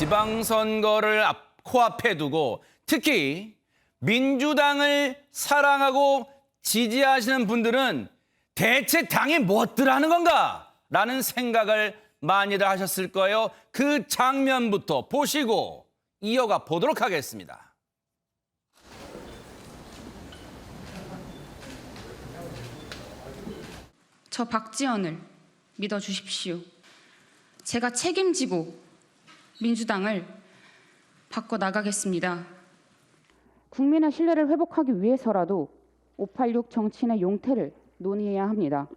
지방선거를 코앞에 두고 특히 민주당을 사랑하고 지지하시는 분들은 대체 당이 무엇들 하는 건가? 라는 생각을 많이들 하셨을 거예요. 그 장면부터 보시고 이어가 보도록 하겠습니다. 저 박지원을 믿어주십시오. 제가 책임지고 민주당을 바꿔나가겠습니다. 국민의 신뢰를 회복하기 위해서라도 586 정치인의 용태를 논의해야 합니다.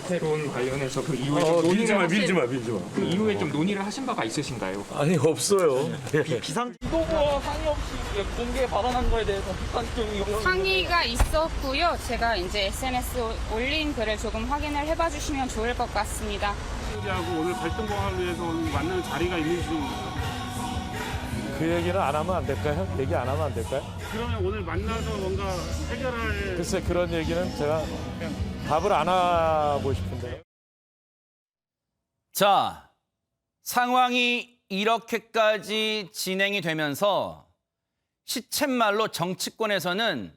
새로운 관련해서 그 이후에 좀 논의를 밀지 마. 그 이후에 좀 논의를 하신 바가 있으신가요? 아니 없어요. 이도구와 상의 없이 공개 발언한 거에 대해서 비판적인 상의가 있었고요. 제가 이제 SNS 올린 글을 조금 확인을 해봐 주시면 좋을 것 같습니다. 하고 오늘 발동공화를 위해서 오늘 만나는 자리가 있는지. 그 얘기는 안 하면 안 될까요? 얘기 안 하면 안 될까요? 그러면 오늘 만나서 뭔가 해결할. 글쎄 그런 얘기는 제가 답을 안 하고 싶은데요. 자, 상황이 이렇게까지 진행이 되면서 시쳇말로 정치권에서는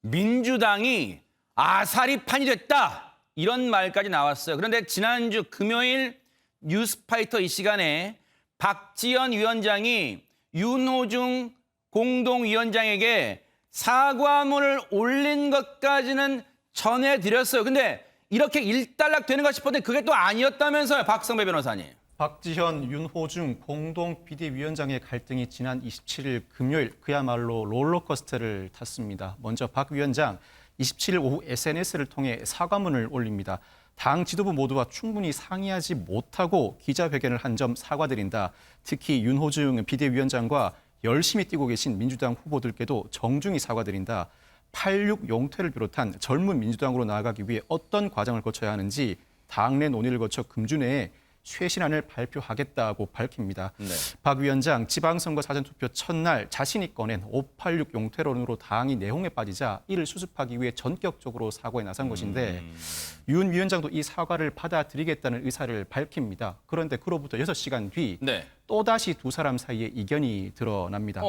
민주당이 아사리판이 됐다. 이런 말까지 나왔어요. 그런데 지난주 금요일 뉴스파이터 이 시간에 박지원 위원장이 윤호중 공동위원장에게 사과문을 올린 것까지는 전해드렸어요. 근데 이렇게 일단락 되는 가 싶었는데 그게 또 아니었다면서요, 박성배 변호사님. 박지현, 윤호중 공동 비대위원장의 갈등이 지난 27일 금요일 그야말로 롤러코스터를 탔습니다. 먼저 박 위원장 27일 오후 SNS를 통해 사과문을 올립니다. 당 지도부 모두와 충분히 상의하지 못하고 기자회견을 한 점 사과드린다. 특히 윤호중 비대위원장과 열심히 뛰고 계신 민주당 후보들께도 정중히 사과드린다. 86 용태를 비롯한 젊은 민주당으로 나아가기 위해 어떤 과정을 거쳐야 하는지 당내 논의를 거쳐 금주 내에 쇄신안을 발표하겠다고 밝힙니다. 네. 박 위원장 지방선거 사전투표 첫날 자신이 꺼낸 586 용태론으로 당이 내홍에 빠지자 이를 수습하기 위해 전격적으로 사과에 나선 것인데 윤 위원장도 이 사과를 받아들이겠다는 의사를 밝힙니다. 그런데 그로부터 6시간 뒤 네. 또다시 두 사람 사이에 이견이 드러납니다.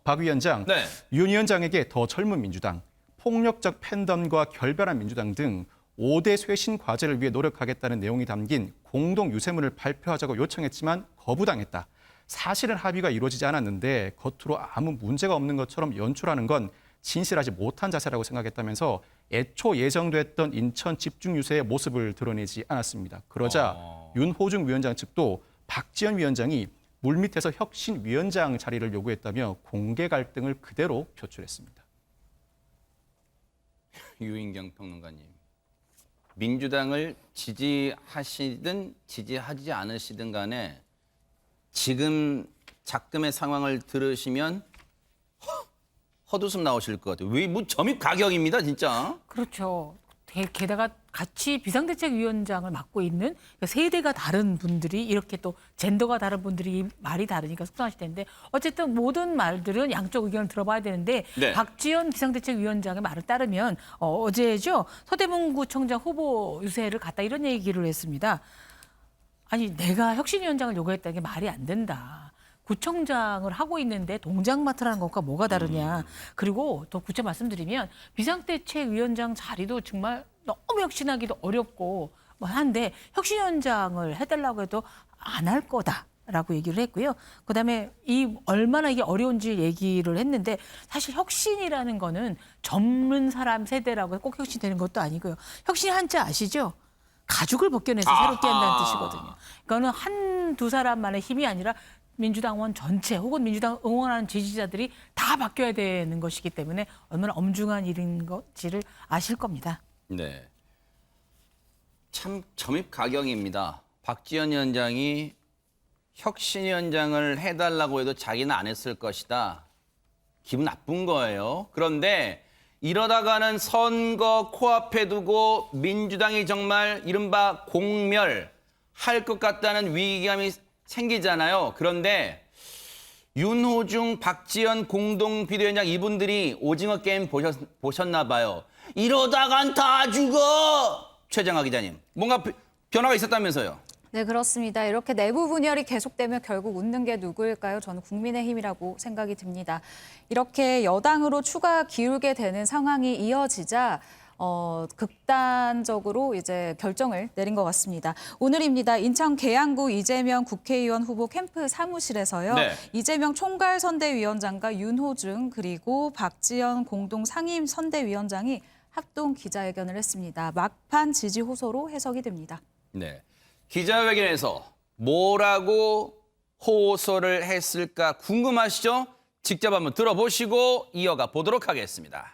박 위원장, 네. 윤 위원장에게 더 젊은 민주당, 폭력적 팬덤과 결별한 민주당 등 5대 쇄신 과제를 위해 노력하겠다는 내용이 담긴 공동 유세문을 발표하자고 요청했지만 거부당했다. 사실은 합의가 이루어지지 않았는데 겉으로 아무 문제가 없는 것처럼 연출하는 건 진실하지 못한 자세라고 생각했다면서 애초 예정됐던 인천 집중 유세의 모습을 드러내지 않았습니다. 그러자 윤호중 위원장 측도 박지원 위원장이 물밑에서 혁신위원장 자리를 요구했다며 공개 갈등을 그대로 표출했습니다. 유인경 평론가님. 민주당을 지지하시든 지지하지 않으시든 간에 지금 작금의 상황을 들으시면 헛웃음 나오실 것 같아요. 왜, 뭐 점입 가격입니다, 진짜. 그렇죠. 게다가 같이 비상대책위원장을 맡고 있는 세대가 다른 분들이 이렇게 또 젠더가 다른 분들이 말이 다르니까 속상하실 텐데 어쨌든 모든 말들은 양쪽 의견을 들어봐야 되는데 네. 박지원 비상대책위원장의 말을 따르면 어제죠. 서대문구청장 후보 유세를 갔다 이런 얘기를 했습니다. 아니 내가 혁신위원장을 요구했다는 게 말이 안 된다. 구청장을 하고 있는데 동장 맡으라는 것과 뭐가 다르냐. 그리고 더 구체 말씀드리면 비상대책위원장 자리도 정말 너무 혁신하기도 어렵고 뭐 한데 혁신위원장을 해달라고 해도 안 할 거다라고 얘기를 했고요. 그다음에 얼마나 이게 어려운지 얘기를 했는데 사실 혁신이라는 거는 젊은 사람 세대라고 꼭 혁신되는 것도 아니고요. 혁신 한자 아시죠? 가죽을 벗겨내서 새롭게 한다는 뜻이거든요. 그거는 한두 사람만의 힘이 아니라 민주당원 전체 혹은 민주당 응원하는 지지자들이 다 바뀌어야 되는 것이기 때문에 얼마나 엄중한 일인 건지를 아실 겁니다. 네. 참 점입 가격입니다. 박지원 위원장이 혁신위원장을 해달라고 해도 자기는 안 했을 것이다. 기분 나쁜 거예요. 그런데 이러다가는 선거 코앞에 두고 민주당이 정말 이른바 공멸할 것 같다는 위기감이 생기잖아요. 그런데 윤호중, 박지원 공동 비대위원장 이분들이 오징어 게임 보셨나 봐요. 이러다간 다 죽어! 최정아 기자님, 뭔가 변화가 있었다면서요? 네, 그렇습니다. 이렇게 내부 분열이 계속되면 결국 웃는 게 누구일까요? 저는 국민의힘이라고 생각이 듭니다. 이렇게 여당으로 추가 기울게 되는 상황이 이어지자 극단적으로 이제 결정을 내린 것 같습니다. 오늘입니다. 인천 계양구 이재명 국회의원 후보 캠프 사무실에서요. 네. 이재명 총괄선대위원장과 윤호중 그리고 박지원 공동 상임 선대위원장이 합동 기자회견을 했습니다. 막판 지지 호소로 해석이 됩니다. 네. 기자회견에서 뭐라고 호소를 했을까 궁금하시죠? 직접 한번 들어보시고 이어가 보도록 하겠습니다.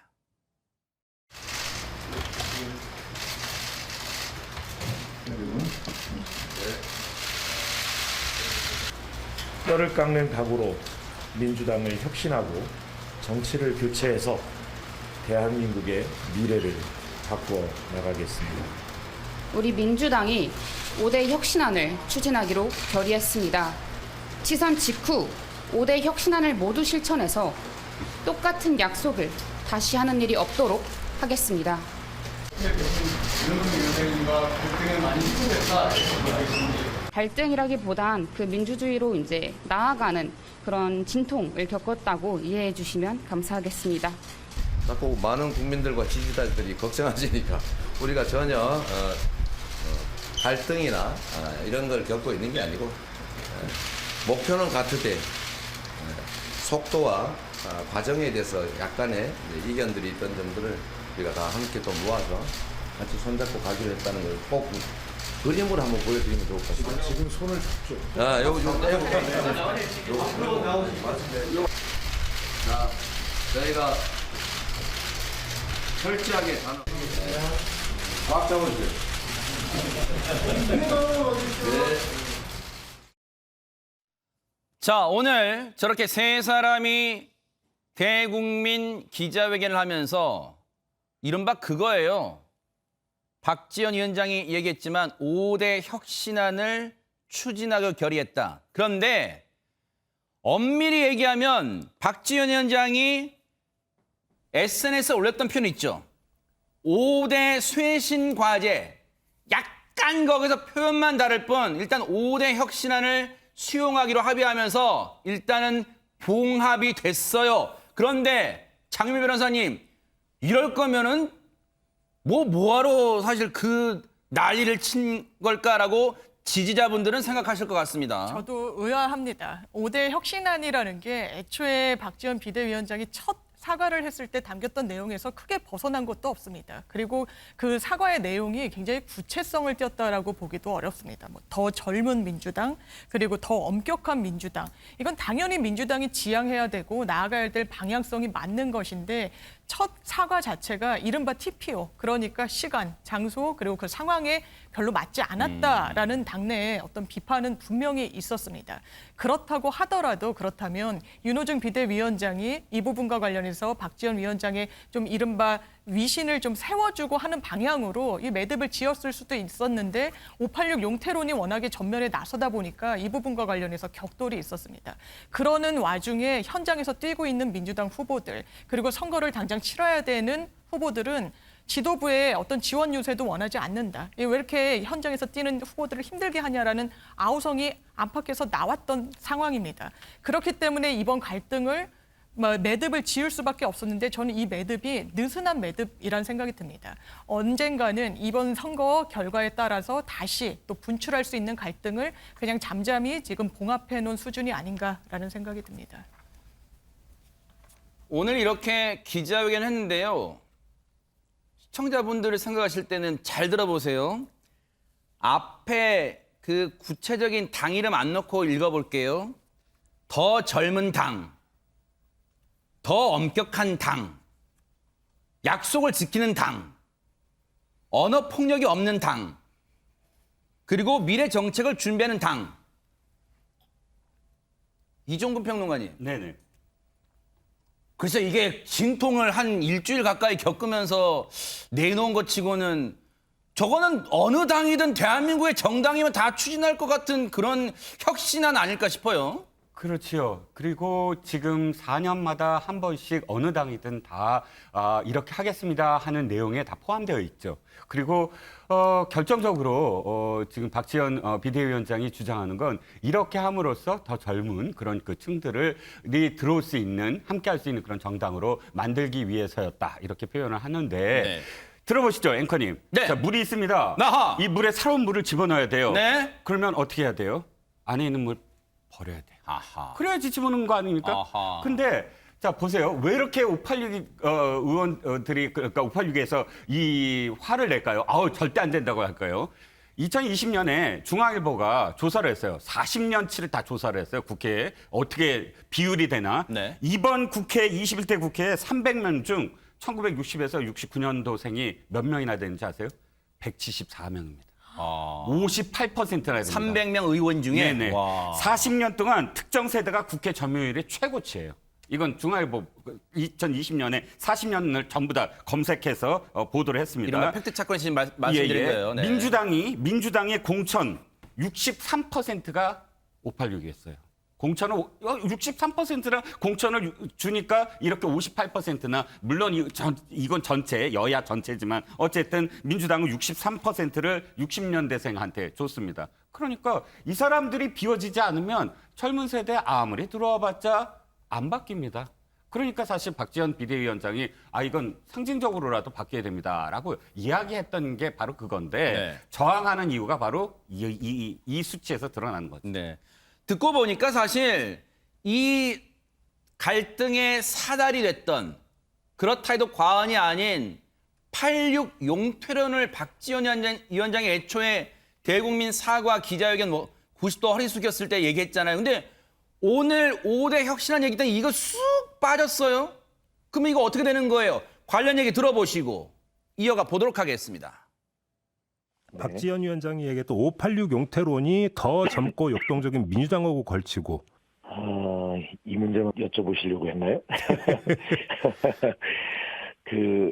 뼈를 깎는 각오로 민주당을 혁신하고 정치를 교체해서 대한민국의 미래를 바꾸어 나가겠습니다. 우리 민주당이 5대 혁신안을 추진하기로 결의했습니다. 치선 직후 5대 혁신안을 모두 실천해서 똑같은 약속을 다시 하는 일이 없도록 하겠습니다. 갈등이라기보단 그 민주주의로 이제 나아가는 그런 진통을 겪었다고 이해해 주시면 감사하겠습니다. 자꾸 많은 국민들과 지지자들이 걱정하시니까 우리가 전혀 갈등이나 이런 걸 겪고 있는 게 아니고 목표는 같으되 속도와 과정에 대해서 약간의 이견들이 있던 점들을 우리가 다 함께 또 모아서 같이 손잡고 가기로 했다는 걸 꼭 그림으로 한번 보여드리면 좋을 것 같습니다. 지금 손을 잡죠. 여기 좀 떼볼게요. 자, 저희가 철저하게 꽉 잡아주세요. 네. 자, 오늘 저렇게 세 사람이 대국민 기자회견을 하면서 이른바 그거예요. 박지원 위원장이 얘기했지만 5대 혁신안을 추진하기로 결의했다. 그런데 엄밀히 얘기하면 박지원 위원장이 SNS에 올렸던 표현 있죠. 5대 쇄신 과제. 약간 거기서 표현만 다를 뿐 일단 5대 혁신안을 수용하기로 합의하면서 일단은 봉합이 됐어요. 그런데 장미 변호사님, 이럴 거면은 뭐하러 사실 그 난리를 친 걸까라고 지지자분들은 생각하실 것 같습니다. 저도 의아합니다. 5대 혁신안이라는 게 애초에 박지원 비대위원장이 첫 사과를 했을 때 담겼던 내용에서 크게 벗어난 것도 없습니다. 그리고 그 사과의 내용이 굉장히 구체성을 띄었다라고 보기도 어렵습니다. 더 젊은 민주당, 그리고 더 엄격한 민주당. 이건 당연히 민주당이 지향해야 되고 나아가야 될 방향성이 맞는 것인데 첫 사과 자체가 이른바 TPO, 그러니까 시간, 장소, 그리고 그 상황에 별로 맞지 않았다라는 당내의 어떤 비판은 분명히 있었습니다. 그렇다고 하더라도 그렇다면 윤호중 비대위원장이 이 부분과 관련해서 박지원 위원장의 좀 이른바 위신을 좀 세워주고 하는 방향으로 이 매듭을 지었을 수도 있었는데 586 용태론이 워낙에 전면에 나서다 보니까 이 부분과 관련해서 격돌이 있었습니다. 그러는 와중에 현장에서 뛰고 있는 민주당 후보들, 그리고 선거를 당장 치러야 되는 후보들은 지도부의 어떤 지원 유세도 원하지 않는다. 왜 이렇게 현장에서 뛰는 후보들을 힘들게 하냐라는 아우성이 안팎에서 나왔던 상황입니다. 그렇기 때문에 이번 갈등을 매듭을 지을 수밖에 없었는데 저는 이 매듭이 느슨한 매듭이란 생각이 듭니다. 언젠가는 이번 선거 결과에 따라서 다시 또 분출할 수 있는 갈등을 그냥 잠잠히 지금 봉합해 놓은 수준이 아닌가라는 생각이 듭니다. 오늘 이렇게 기자회견 했는데요. 시청자분들이 생각하실 때는 잘 들어보세요. 앞에 그 구체적인 당 이름 안 넣고 읽어볼게요. 더 젊은 당, 더 엄격한 당, 약속을 지키는 당, 언어 폭력이 없는 당, 그리고 미래 정책을 준비하는 당. 이종근 평론가님. 네네. 그래서 이게 진통을 한 일주일 가까이 겪으면서 내놓은 것 치고는 저거는 어느 당이든 대한민국의 정당이면 다 추진할 것 같은 그런 혁신안 아닐까 싶어요. 그렇지요. 그리고 지금 4년마다 한 번씩 어느 당이든 다 이렇게 하겠습니다 하는 내용에 다 포함되어 있죠. 그리고 결정적으로 지금 박지원 비대위원장이 주장하는 건 이렇게 함으로써 더 젊은 그런 그 층들이 들어올 수 있는, 함께할 수 있는 그런 정당으로 만들기 위해서였다, 이렇게 표현을 하는데 네. 들어보시죠, 앵커님. 네. 자, 물이 있습니다. 아하. 이 물에 새로운 물을 집어넣어야 돼요. 네. 그러면 어떻게 해야 돼요? 안에 있는 물 버려야 돼요. 아하. 그래야지 집어넣는 거 아닙니까? 아하. 근데 자 보세요. 왜 이렇게 586 의원들이, 그러니까 586에서 이 화를 낼까요? 아우, 절대 안 된다고 할까요? 2020년에 중앙일보가 조사를 했어요. 40년치를 다 조사를 했어요. 국회에. 어떻게 비율이 되나. 네. 이번 국회, 21대 국회에 300명 중 1960에서 69년도생이 몇 명이나 되는지 아세요? 174명입니다. 58%나 됩니다. 300명 의원 중에 네네. 와. 40년 동안 특정 세대가 국회 점유율의 최고치예요. 이건 중앙일보 2020년에 40년을 전부 다 검색해서 보도를 했습니다. 이런 팩트 찾고 지금 말씀드린 거예요. 네. 민주당의 공천 63%가 586이었어요. 공천을 63%나 공천을 주니까 이렇게 58%나, 물론 이건 전체 여야 전체지만 어쨌든 민주당은 63%를 60년대생한테 줬습니다. 그러니까 이 사람들이 비워지지 않으면 젊은 세대 아무리 들어와봤자 안 바뀝니다. 그러니까 사실 박지원 비대위원장이 이건 상징적으로라도 바뀌어야 됩니다라고 이야기했던 게 바로 그건데 네. 저항하는 이유가 바로 이 수치에서 드러나는 거죠. 네. 듣고 보니까 사실 이 갈등의 사달이 됐던, 그렇다 해도 과언이 아닌 86 용퇴론을 박지원 위원장이 애초에 대국민 사과 기자회견 90도 허리 숙였을 때 얘기했잖아요. 근데 오늘 5대 혁신안 얘기 때문에 이거 쑥 빠졌어요. 그러면 이거 어떻게 되는 거예요? 관련 얘기 들어보시고 이어가 보도록 하겠습니다. 박지원 위원장이 얘기했던 586 용태론이 더 젊고 역동적인 민주당하고 걸치고. 이 문제만 여쭤보시려고 했나요?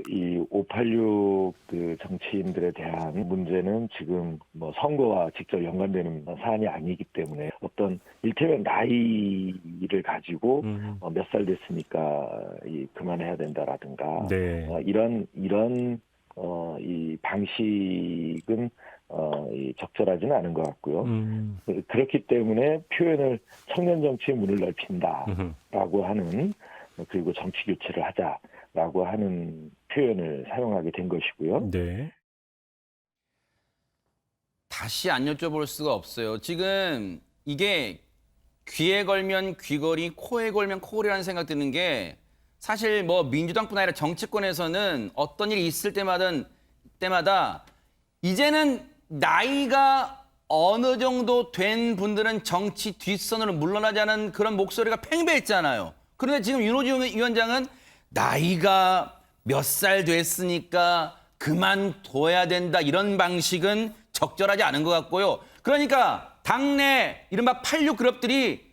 이 586 정치인들에 대한 문제는 지금 선거와 직접 연관되는 사안이 아니기 때문에 어떤 일테면 나이를 가지고 몇 살 됐으니까 그만해야 된다라든가 네. 이런 이 방식은 적절하지는 않은 것 같고요. 그렇기 때문에 표현을 청년 정치의 문을 넓힌다라고 하는, 그리고 정치 교체를 하자라고 하는 표현을 사용하게 된 것이고요. 네. 다시 안 여쭤볼 수가 없어요. 지금 이게 귀에 걸면 귀걸이, 코에 걸면 코걸이라는 생각 드는 게, 사실 민주당뿐 아니라 정치권에서는 어떤 일이 있을 때마다 이제는 나이가 어느 정도 된 분들은 정치 뒷선으로 물러나자는 그런 목소리가 팽배했잖아요. 그런데 지금 윤호중 위원장은 나이가 몇 살 됐으니까 그만둬야 된다, 이런 방식은 적절하지 않은 것 같고요. 그러니까 당내 이른바 86 그룹들이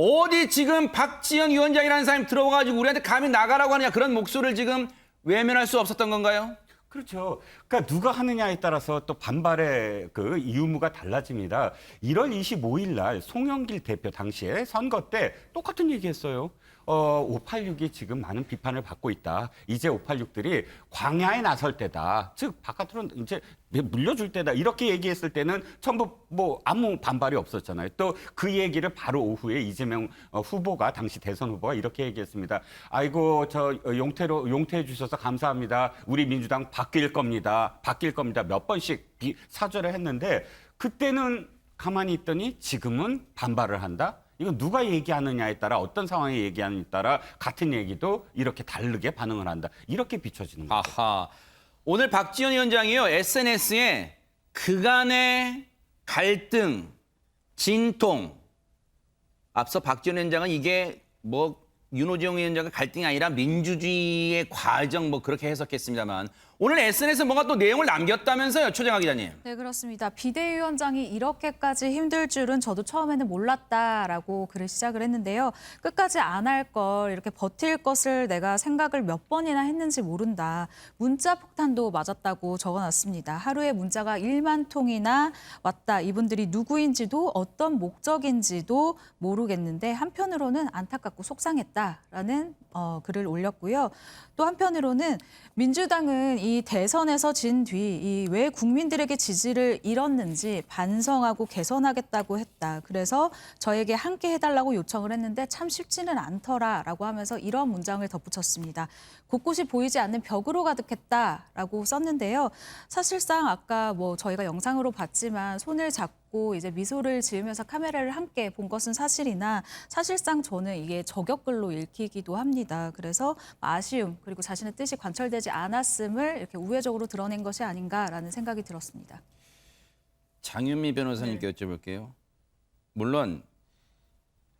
어디 지금 박지원 위원장이라는 사람이 들어와가지고 우리한테 감히 나가라고 하느냐, 그런 목소리를 지금 외면할 수 없었던 건가요? 그렇죠. 그러니까 누가 하느냐에 따라서 또 반발의 그 유무가 달라집니다. 1월 25일 날 송영길 대표 당시에 선거 때 똑같은 얘기했어요. 586이 지금 많은 비판을 받고 있다. 이제 586들이 광야에 나설 때다. 즉 바깥으로 이제 물려줄 때다. 이렇게 얘기했을 때는 전부 아무 반발이 없었잖아요. 또 그 얘기를 바로 오후에 이재명 후보가, 당시 대선 후보가 이렇게 얘기했습니다. 아이고, 용퇴해 주셔서 감사합니다. 우리 민주당 바뀔 겁니다. 몇 번씩 사죄를 했는데, 그때는 가만히 있더니 지금은 반발을 한다. 이건 누가 얘기하느냐에 따라, 어떤 상황에 얘기하느냐에 따라 같은 얘기도 이렇게 다르게 반응을 한다. 이렇게 비춰지는 거죠. 아하. 오늘 박지원 위원장이요, SNS에 그간의 갈등, 진통, 앞서 박지원 위원장은 이게 윤호중 위원장과 갈등이 아니라 민주주의의 과정 그렇게 해석했습니다만, 오늘 SNS에 뭔가 또 내용을 남겼다면서요, 최정아 기자님. 네, 그렇습니다. 비대위원장이 이렇게까지 힘들 줄은 저도 처음에는 몰랐다라고 글을 시작을 했는데요. 끝까지 안 할 걸, 이렇게 버틸 것을 내가 생각을 몇 번이나 했는지 모른다. 문자 폭탄도 맞았다고 적어놨습니다. 하루에 문자가 1만 통이나 왔다. 이분들이 누구인지도 어떤 목적인지도 모르겠는데 한편으로는 안타깝고 속상했다라는 글을 올렸고요. 또 한편으로는 민주당은 이 대선에서 진 뒤 왜 국민들에게 지지를 잃었는지 반성하고 개선하겠다고 했다. 그래서 저에게 함께 해달라고 요청을 했는데 참 쉽지는 않더라라고 하면서 이런 문장을 덧붙였습니다. 곳곳이 보이지 않는 벽으로 가득했다라고 썼는데요. 사실상 아까 저희가 영상으로 봤지만 손을 잡고 이제 미소를 지으면서 카메라를 함께 본 것은 사실이나 사실상 저는 이게 저격글로 읽히기도 합니다. 그래서 아쉬움 그리고 자신의 뜻이 관철되지 않았음을 이렇게 우회적으로 드러낸 것이 아닌가라는 생각이 들었습니다. 장윤미 변호사님께 여쭤볼게요. 물론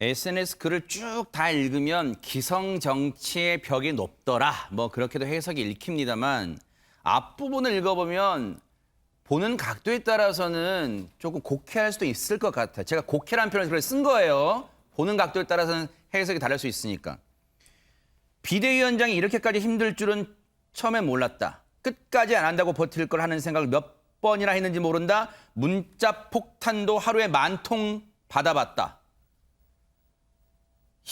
SNS 글을 쭉 다 읽으면 기성 정치의 벽이 높더라. 그렇게도 해석이 읽힙니다만 앞부분을 읽어보면 보는 각도에 따라서는 조금 곡해할 수도 있을 것 같아요. 제가 곡해라는 표현을 쓴 거예요. 보는 각도에 따라서는 해석이 다를 수 있으니까. 비대위원장이 이렇게까지 힘들 줄은 처음엔 몰랐다. 끝까지 안 한다고 버틸 걸 하는 생각을 몇 번이나 했는지 모른다. 문자 폭탄도 하루에 10,000통 받아봤다.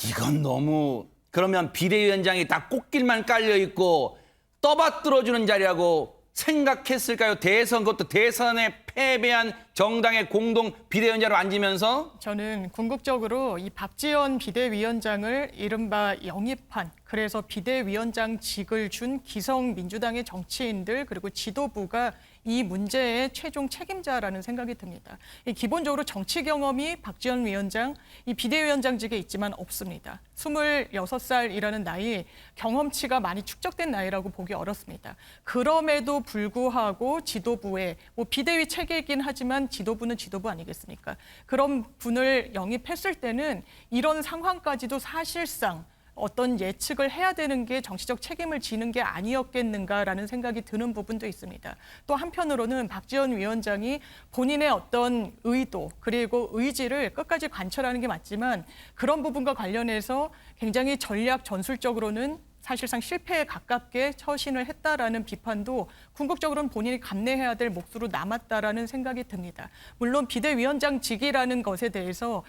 이건 너무... 그러면 비대위원장이 다 꽃길만 깔려있고 떠받들어주는 자리라고 생각했을까요? 대선, 그것도 대선에 패배한 정당의 공동 비대위원장으로 앉으면서? 저는 궁극적으로 이 박지원 비대위원장을 이른바 영입한, 그래서 비대위원장직을 준 기성 민주당의 정치인들 그리고 지도부가 이 문제의 최종 책임자라는 생각이 듭니다. 기본적으로 정치 경험이 박지원 위원장, 이 비대위원장직에 있지만 없습니다. 26살이라는 나이, 경험치가 많이 축적된 나이라고 보기 어렵습니다. 그럼에도 불구하고 지도부에 비대위 체계이긴 하지만 지도부는 지도부 아니겠습니까? 그런 분을 영입했을 때는 이런 상황까지도 사실상 어떤 예측을 해야 되는 게 정치적 책임을 지는 게 아니었겠는가라는 생각이 드는 부분도 있습니다. 또 한편으로는 박지원 위원장이 본인의 어떤 의도 그리고 의지를 끝까지 관철하는 게 맞지만 그런 부분과 관련해서 굉장히 전략 전술적으로는 사실상 실패에 가깝게 처신을 했다라는 비판도 궁극적으로는 본인이 감내해야 될 몫으로 남았다라는 생각이 듭니다. 물론 비대위원장직이라는 것에 대해서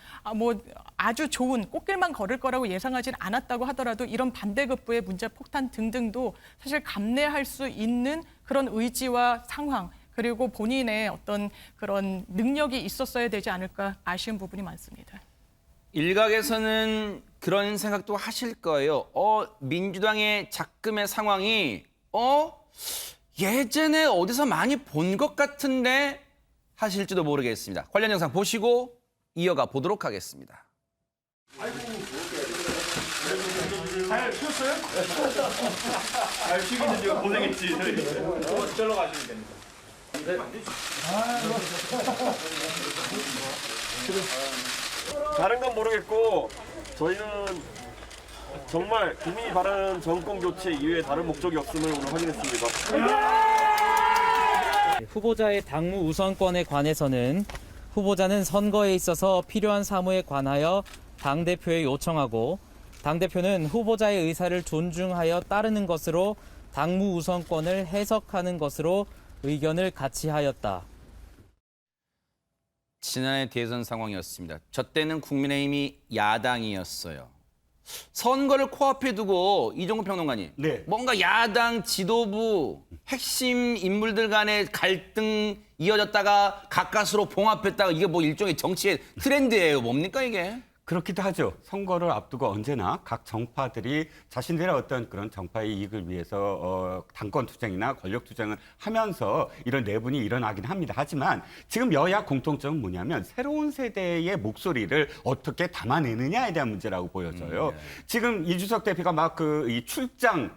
아주 좋은 꽃길만 걸을 거라고 예상하진 않았다고 하더라도 이런 반대급부의 문자 폭탄 등등도 사실 감내할 수 있는 그런 의지와 상황 그리고 본인의 어떤 그런 능력이 있었어야 되지 않을까 아쉬운 부분이 많습니다. 일각에서는 그런 생각도 하실 거예요. 민주당의 작금의 상황이 예전에 어디서 많이 본 것 같은데 하실지도 모르겠습니다. 관련 영상 보시고 이어가 보도록 하겠습니다. 잘 쉬었어요? 잘 쉬겠는데 고생했지. 절로 가시면 됩니다. 다른 건 모르겠고 저희는 정말 국민이 바라는 정권 교체 이외에 다른 목적이 없음을 오늘 확인했습니다. 후보자의 당무 우선권에 관해서는 후보자는 선거에 있어서 필요한 사무에 관하여 당대표에 요청하고 당대표는 후보자의 의사를 존중하여 따르는 것으로 당무 우선권을 해석하는 것으로 의견을 같이 하였다. 지난해 대선 상황이었습니다. 저 때는 국민의힘이 야당이었어요. 선거를 코앞에 두고 이종구 평론가님, 뭔가 야당 지도부 핵심 인물들 간의 갈등 이어졌다가 가까스로 봉합했다가 이게 일종의 정치의 트렌드예요. 뭡니까 이게? 그렇기도 하죠. 선거를 앞두고 언제나 각 정파들이 자신들의 어떤 그런 정파의 이익을 위해서 당권 투쟁이나 권력 투쟁을 하면서 이런 내분이 일어나긴 합니다. 하지만 지금 여야 공통점은 뭐냐면 새로운 세대의 목소리를 어떻게 담아내느냐에 대한 문제라고 보여져요. 지금 이준석 대표가 막 이 출장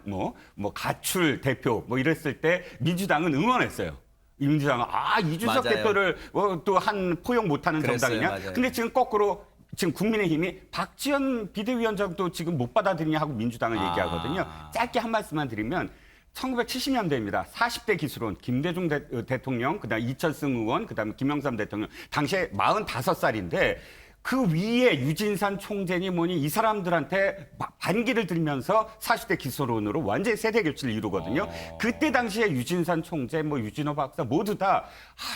가출 대표 이랬을 때 민주당은 응원했어요. 민주당은 이준석 맞아요. 대표를 또 포용 못하는 정당이냐? 맞아요. 근데 지금 거꾸로 지금 국민의힘이 박지원 비대위원장도 지금 못 받아들이냐 하고 민주당을 얘기하거든요. 짧게 한 말씀만 드리면 1970년대입니다. 40대 기수론 김대중 대통령, 그다음 이철승 의원, 그다음 김영삼 대통령. 당시에 45살인데 그 위에 유진산 총재니 뭐니 이 사람들한테 반기를 들면서 40대 기수론으로 완전히 세대 교체를 이루거든요. 그때 당시에 유진산 총재, 뭐 유진호 박사 모두 다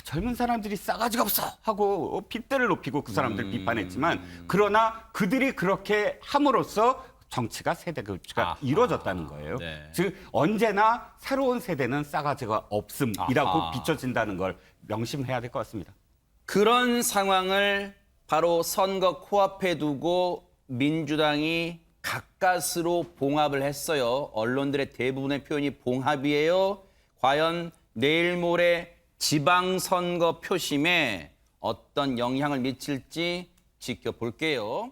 젊은 사람들이 싸가지가 없어 하고 핏대를 높이고 그 사람들 비판했지만 그러나 그들이 그렇게 함으로써 정치가 세대 교체가 이루어졌다는 거예요. 네. 즉 언제나 새로운 세대는 싸가지가 없음이라고 비춰진다는 걸 명심해야 될 것 같습니다. 그런 상황을 바로 선거 코앞에 두고 민주당이 가까스로 봉합을 했어요. 언론들의 대부분의 표현이 봉합이에요. 과연 내일 모레 지방선거 표심에 어떤 영향을 미칠지 지켜볼게요.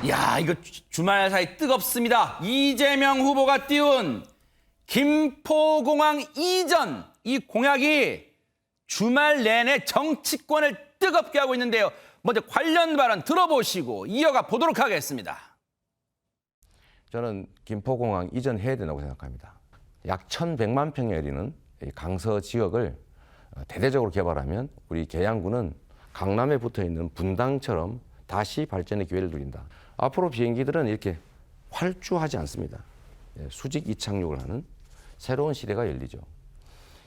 야, 이거 주말 사이 뜨겁습니다. 이재명 후보가 띄운 김포공항 이전, 이 공약이 주말 내내 정치권을 뜨겁게 하고 있는데요. 먼저 관련 발언 들어보시고 이어가 보도록 하겠습니다. 저는 김포공항 이전해야 된다고 생각합니다. 약 1,100만 평에 이르는 강서 지역을 대대적으로 개발하면 우리 계양구는 강남에 붙어있는 분당처럼 다시 발전의 기회를 누린다. 앞으로 비행기들은 이렇게 활주하지 않습니다. 수직 이착륙을 하는 새로운 시대가 열리죠.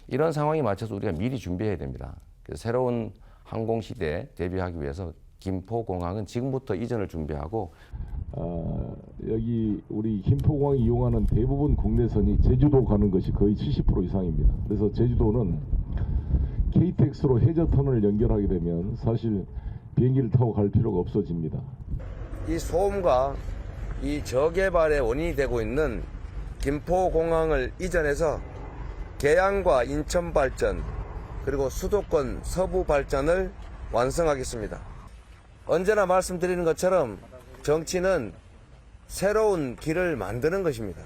이런 상황에 맞춰서 우리가 미리 준비해야 됩니다. 그래서 새로운 항공 시대에 대비하기 위해서 김포공항은 지금부터 이전을 준비하고 여기 우리 김포공항 이용하는 대부분 국내선이 제주도 가는 것이 거의 70% 이상입니다. 그래서 제주도는 KTX로 해저터널을 연결하게 되면 사실 비행기를 타고 갈 필요가 없어집니다. 이 소음과 이 저개발의 원인이 되고 있는 김포공항을 이전해서 계양과 인천 발전 그리고 수도권 서부 발전을 완성하겠습니다. 언제나 말씀드리는 것처럼 정치는 새로운 길을 만드는 것입니다.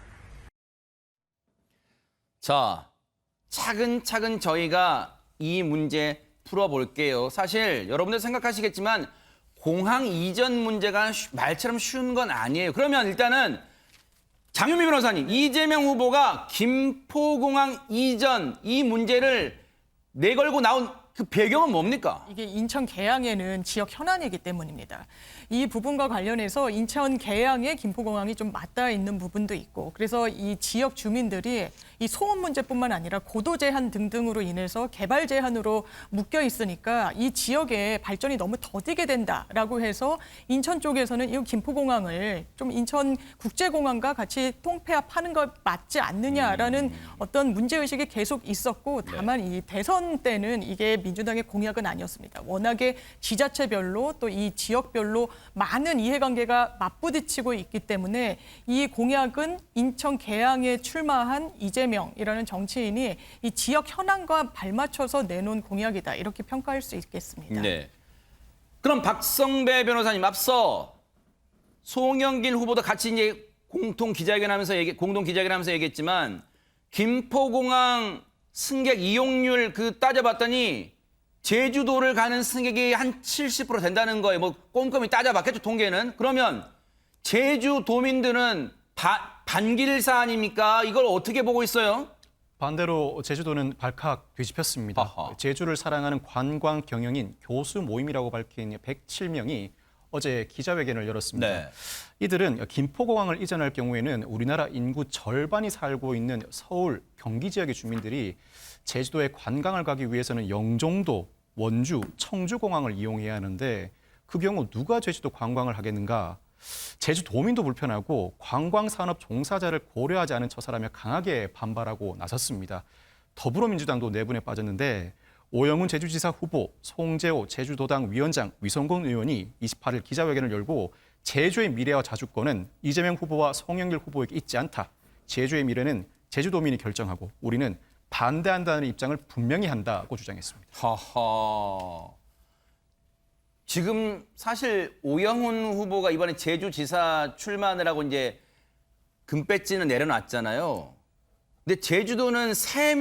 자, 차근차근 저희가 이 문제 풀어볼게요. 사실 여러분들 생각하시겠지만 공항 이전 문제가 말처럼 쉬운 건 아니에요. 그러면 일단은 장윤미 변호사님, 이재명 후보가 김포공항 이전 이 문제를 내걸고 나온 그 배경은 뭡니까? 이게 인천 계양에는 지역 현안이기 때문입니다. 이 부분과 관련해서 인천 계양에 김포공항이 좀 맞닿아 있는 부분도 있고 그래서 이 지역 주민들이 이 소음 문제뿐만 아니라 고도 제한 등등으로 인해서 개발 제한으로 묶여 있으니까 이 지역의 발전이 너무 더디게 된다라고 해서 인천 쪽에서는 이 김포공항을 좀 인천 국제공항과 같이 통폐합하는 것 맞지 않느냐라는 어떤 문제의식이 계속 있었고 다만 이 대선 때는 이게 민주당의 공약은 아니었습니다. 워낙에 지자체별로 또 이 지역별로 많은 이해관계가 맞부딪히고 있기 때문에 이 공약은 인천 계양에 출마한 이재명이라는 정치인이 이 지역 현안과 발맞춰서 내놓은 공약이다. 이렇게 평가할 수 있겠습니다. 네. 그럼 박성배 변호사님, 앞서 송영길 후보도 같이 이제 공동 기자회견하면서 얘기했지만 김포공항 승객 이용률 따져봤더니 제주도를 가는 승객이 한 70% 된다는 거예요. 뭐 꼼꼼히 따져봤겠죠, 통계는. 그러면 제주도민들은 반길사 아닙니까? 이걸 어떻게 보고 있어요? 반대로 제주도는 발칵 뒤집혔습니다. 아하. 제주를 사랑하는 관광 경영인 교수 모임이라고 밝힌 107명이 어제 기자회견을 열었습니다. 네. 이들은 김포공항을 이전할 경우에는 우리나라 인구 절반이 살고 있는 서울, 경기 지역의 주민들이 제주도에 관광을 가기 위해서는 영종도, 원주, 청주공항을 이용해야 하는데 그 경우 누가 제주도 관광을 하겠는가? 제주도민도 불편하고 관광산업 종사자를 고려하지 않은 처사라며 강하게 반발하고 나섰습니다. 더불어민주당도 내분에 빠졌는데 오영훈 제주지사 후보, 송재호 제주도당 위원장, 위성곤 의원이 28일 기자회견을 열고 제주의 미래와 자주권은 이재명 후보와 송영길 후보에게 있지 않다. 제주의 미래는 제주도민이 결정하고 우리는 반대한다는 입장을 분명히 한다고 주장했습니다. 하하. 지금 사실 오영훈 후보가 이번에 제주지사 출마하느라고 이제 금배지는 내려놨잖아요. 근데 제주도는 세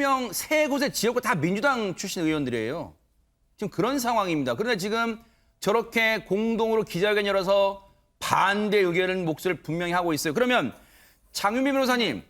곳의 지역구 다 민주당 출신 의원들이에요. 지금 그런 상황입니다. 그런데 지금 저렇게 공동으로 기자회견 열어서 반대 의견을 목소리를 분명히 하고 있어요. 그러면 장윤비 변호사님,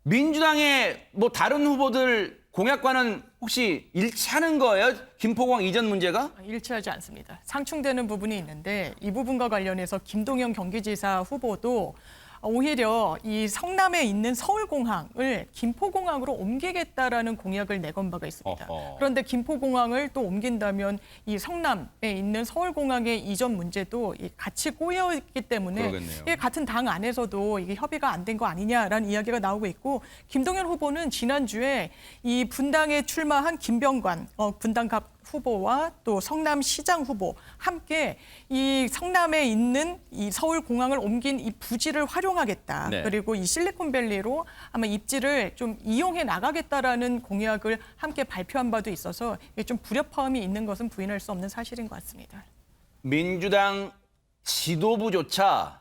민주당의 뭐 다른 후보들 공약과는 혹시 일치하는 거예요? 김포공항 이전 문제가? 일치하지 않습니다. 상충되는 부분이 있는데 이 부분과 관련해서 김동연 경기지사 후보도 오히려 이 성남에 있는 서울공항을 김포공항으로 옮기겠다라는 공약을 내건 바가 있습니다. 그런데 김포공항을 또 옮긴다면 이 성남에 있는 서울공항의 이전 문제도 같이 꼬여 있기 때문에 이게 같은 당 안에서도 이게 협의가 안 된 거 아니냐라는 이야기가 나오고 있고, 김동연 후보는 지난주에 이 분당에 출마한 김병관 분당갑 후보와 또 성남시장 후보 함께 이 성남에 있는 이 서울공항을 옮긴 이 부지를 활용하겠다. 네. 그리고 이 실리콘밸리로 아마 입지를 좀 이용해 나가겠다라는 공약을 함께 발표한 바도 있어서 이게 좀 불협화음이 있는 것은 부인할 수 없는 사실인 것 같습니다. 민주당 지도부조차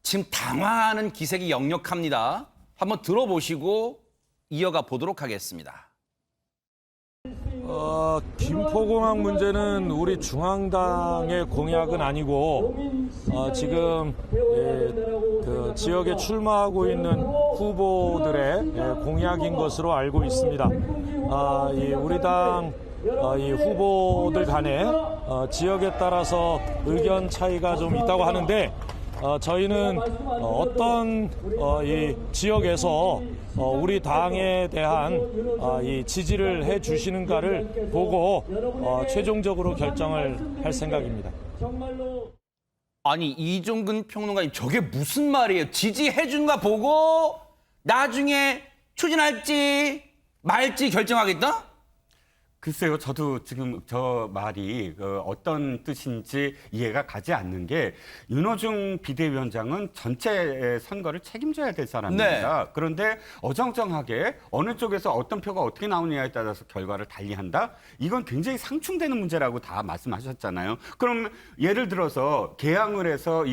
지금 당황하는 기색이 역력합니다. 한번 들어보시고 이어가 보도록 하겠습니다. 김포공항 문제는 우리 중앙당의 공약은 아니고 지금 그 지역에 출마하고 있는 후보들의 공약인 것으로 알고 있습니다. 우리 당 이 후보들 간에 지역에 따라서 의견 차이가 좀 있다고 하는데 저희는 어떤 이 지역에서 우리 당에 대한 이 지지를 해 주시는가를 보고 최종적으로 결정을 할 생각입니다. 아니, 이종근 평론가님, 저게 무슨 말이에요? 지지해 주는 거 보고 나중에 추진할지 말지 결정하겠다? 글쎄요, 저도 지금 저 말이 어떤 뜻인지 이해가 가지 않는 게, 윤호중 비대위원장은 전체 선거를 책임져야 될 사람입니다. 네. 그런데 어정쩡하게 어느 쪽에서 어떤 표가 어떻게 나오느냐에 따라서 결과를 달리한다? 이건 굉장히 상충되는 문제라고 다 말씀하셨잖아요. 그럼 예를 들어서 개항을 해서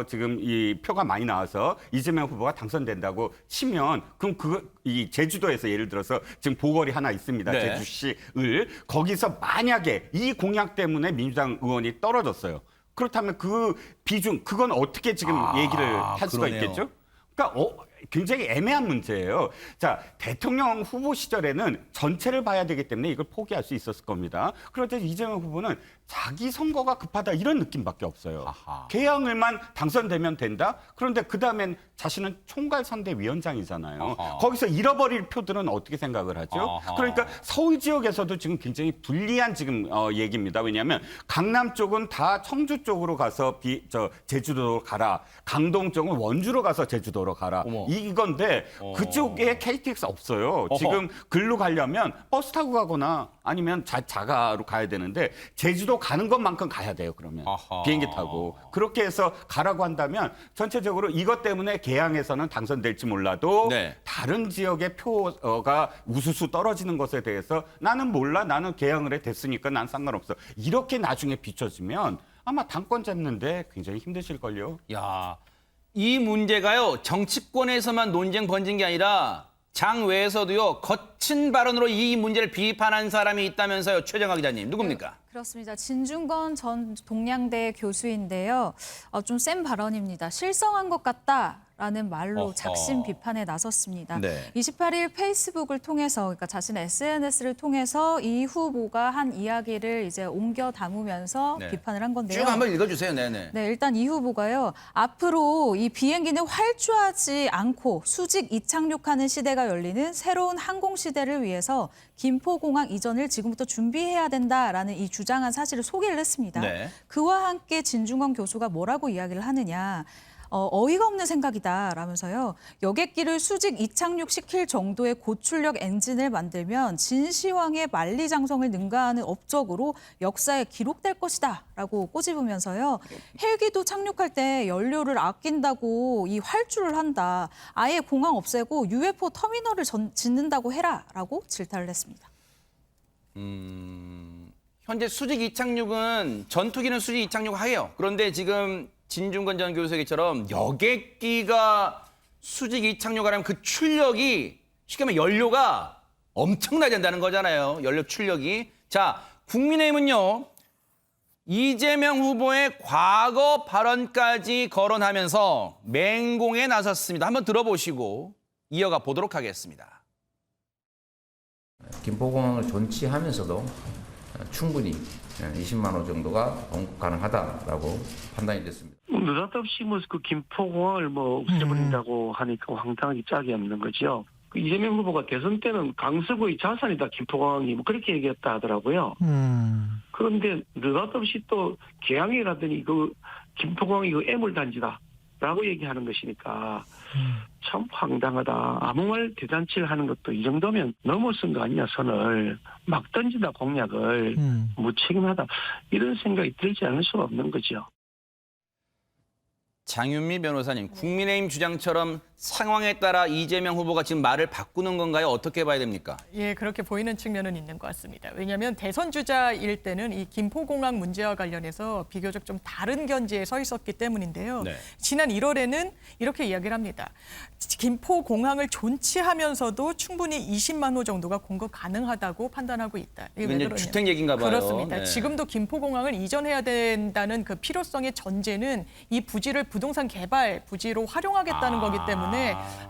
지금 이 표가 많이 나와서 이재명 후보가 당선된다고 치면, 그럼 이 제주도에서 예를 들어서 지금 보궐이 하나 있습니다. 네. 제주시을 거기서 만약에 이 공약 때문에 민주당 의원이 떨어졌어요. 그렇다면 그 비중, 그건 어떻게 지금 얘기를 할 수가 그러네요. 있겠죠? 그러니까 굉장히 애매한 문제예요. 자, 대통령 후보 시절에는 전체를 봐야 되기 때문에 이걸 포기할 수 있었을 겁니다. 그런데 이재명 후보는 자기 선거가 급하다 이런 느낌밖에 없어요. 개항을만 당선되면 된다? 그런데 그다음엔 자신은 총괄선대위원장이잖아요. 거기서 잃어버릴 표들은 어떻게 생각을 하죠? 그러니까 서울 지역에서도 지금 굉장히 불리한 지금 얘기입니다. 왜냐하면 강남 쪽은 다 청주 쪽으로 가서 제주도로 가라. 강동 쪽은 원주로 가서 제주도로 가라. 이건데 그쪽에 KTX 없어요. 지금 글로 가려면 버스 타고 가거나 아니면 자가로 가야 되는데 제주도 가는 것만큼 가야 돼요. 그러면 비행기 타고. 그렇게 해서 가라고 한다면 전체적으로 이것 때문에 개항에서는 당선될지 몰라도 다른 지역의 표가 우수수 떨어지는 것에 대해서 나는 몰라. 나는 개항을 됐으니까 난 상관없어. 이렇게 나중에 비춰지면 아마 당권 잡는데 굉장히 힘드실걸요. 야, 이 문제가요, 정치권에서만 논쟁 번진 게 아니라 장외에서도요, 거친 발언으로 이 문제를 비판한 사람이 있다면서요. 최정화 기자님, 누굽니까? 그렇습니다. 진중권 전 동양대 교수인데요. 좀 센 발언입니다. 실성한 것 같다라는 말로 작심 비판에 나섰습니다. 네. 28일 페이스북을 통해서, 그러니까 자신의 SNS를 통해서 이 후보가 한 이야기를 이제 옮겨 담으면서 비판을 한 건데요. 쭉 한번 읽어주세요. 네네. 네, 일단 이 후보가요. 앞으로 이 비행기는 활주하지 않고 수직 이착륙하는 시대가 열리는 새로운 항공 시대를 위해서 김포공항 이전을 지금부터 준비해야 된다라는 이 주장한 사실을 소개를 했습니다. 네. 그와 함께 진중권 교수가 뭐라고 이야기를 하느냐. 어이가 없는 생각이다라면서요. 여객기를 수직 이착륙시킬 정도의 고출력 엔진을 만들면 진시황의 만리장성을 능가하는 업적으로 역사에 기록될 것이다라고 꼬집으면서요. 헬기도 착륙할 때 연료를 아낀다고 이 활주를 한다. 아예 공항 없애고 UFO 터미널을 짓는다고 해라라고 질타를 했습니다. 현재 수직 이착륙은 전투기는 수직 이착륙해요. 그런데 지금 진중권 전 교수에게처럼 여객기가 수직 이착륙하려면 그 출력이 쉽게 말하면 연료가 엄청나야 된다는 거잖아요. 연료 출력이. 자, 국민의힘은요. 이재명 후보의 과거 발언까지 거론하면서 맹공에 나섰습니다. 한번 들어보시고 이어가 보도록 하겠습니다. 김포공항을 존치하면서도 충분히 20만 호 정도가 공급 가능하다라고 판단이 됐습니다. 느닷없이 그 김포공항을 없애버린다고 하니까 황당하기 짝이 없는 거죠. 이재명 후보가 대선 때는 강서구의 자산이다 김포공항이 그렇게 얘기했다 하더라고요. 그런데 느닷없이 또 개항이라더니 그 김포공항이 그 애물단지다라고 얘기하는 것이니까 참 황당하다. 아무 말 대잔치를 하는 것도 이 정도면 넘어선 거 아니냐 선을 막 던진다 공약을 무책임하다 이런 생각이 들지 않을 수가 없는 거죠. 장윤미 변호사님, 국민의힘 주장처럼 상황에 따라 이재명 후보가 지금 말을 바꾸는 건가요? 어떻게 봐야 됩니까? 예, 그렇게 보이는 측면은 있는 것 같습니다. 왜냐하면 대선 주자일 때는 이 김포공항 문제와 관련해서 비교적 좀 다른 견지에 서 있었기 때문인데요. 네. 지난 1월에는 이렇게 이야기를 합니다. 김포공항을 존치하면서도 충분히 20만 호 정도가 공급 가능하다고 판단하고 있다. 이게 왜 이제 그러냐? 주택 얘기인가 봐요. 그렇습니다. 네. 지금도 김포공항을 이전해야 된다는 그 필요성의 전제는 이 부지를 부동산 개발 부지로 활용하겠다는 거기 때문에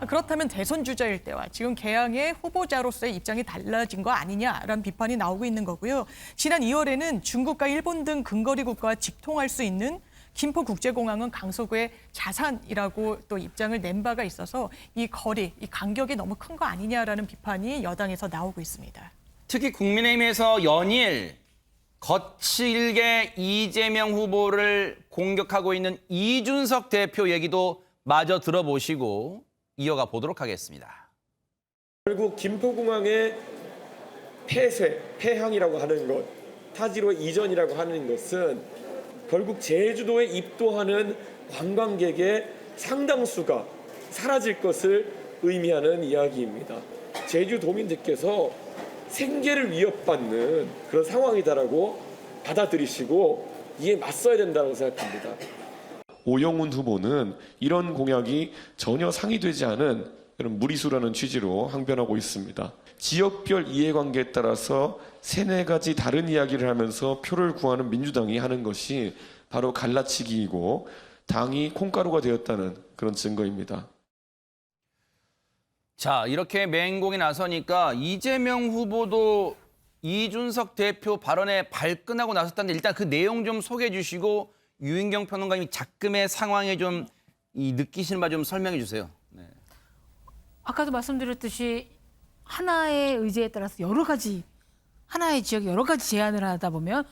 그렇다면 대선 주자일 때와 지금 개항의 후보자로서의 입장이 달라진 거 아니냐라는 비판이 나오고 있는 거고요. 지난 2월에는 중국과 일본 등 근거리 국가와 직통할 수 있는 김포국제공항은 강서구의 자산이라고 또 입장을 낸 바가 있어서 이 거리, 이 간격이 너무 큰 거 아니냐라는 비판이 여당에서 나오고 있습니다. 특히 국민의힘에서 연일 거칠게 이재명 후보를 공격하고 있는 이준석 대표 얘기도 마저 들어보시고 이어가 보도록 하겠습니다. 결국 김포공항의 폐항이라고 하는 것, 타지로 이전이라고 하는 것은 결국 제주도에 입도하는 관광객의 상당수가 사라질 것을 의미하는 이야기입니다. 제주도민들께서 생계를 위협받는 그런 상황이다라고 받아들이시고 이에 맞서야 된다고 생각합니다. 오영훈 후보는 이런 공약이 전혀 상의되지 않은 그런 무리수라는 취지로 항변하고 있습니다. 지역별 이해관계에 따라서 3-4가지 다른 이야기를 하면서 표를 구하는 민주당이 하는 것이 바로 갈라치기이고 당이 콩가루가 되었다는 그런 증거입니다. 자, 이렇게 맹공에 나서니까 이재명 후보도 이준석 대표 발언에 발끈하고 나섰다는데 일단 그 내용 좀 소개해 주시고 유인경 평론가님 작금의 상황에 좀 느끼시는 바 좀 설명해 주세요. 네. 아까도 말씀드렸듯이 하나의 의제에 따라서 여러 가지 하나의 지역에 여러 가지 제안을 하다 보면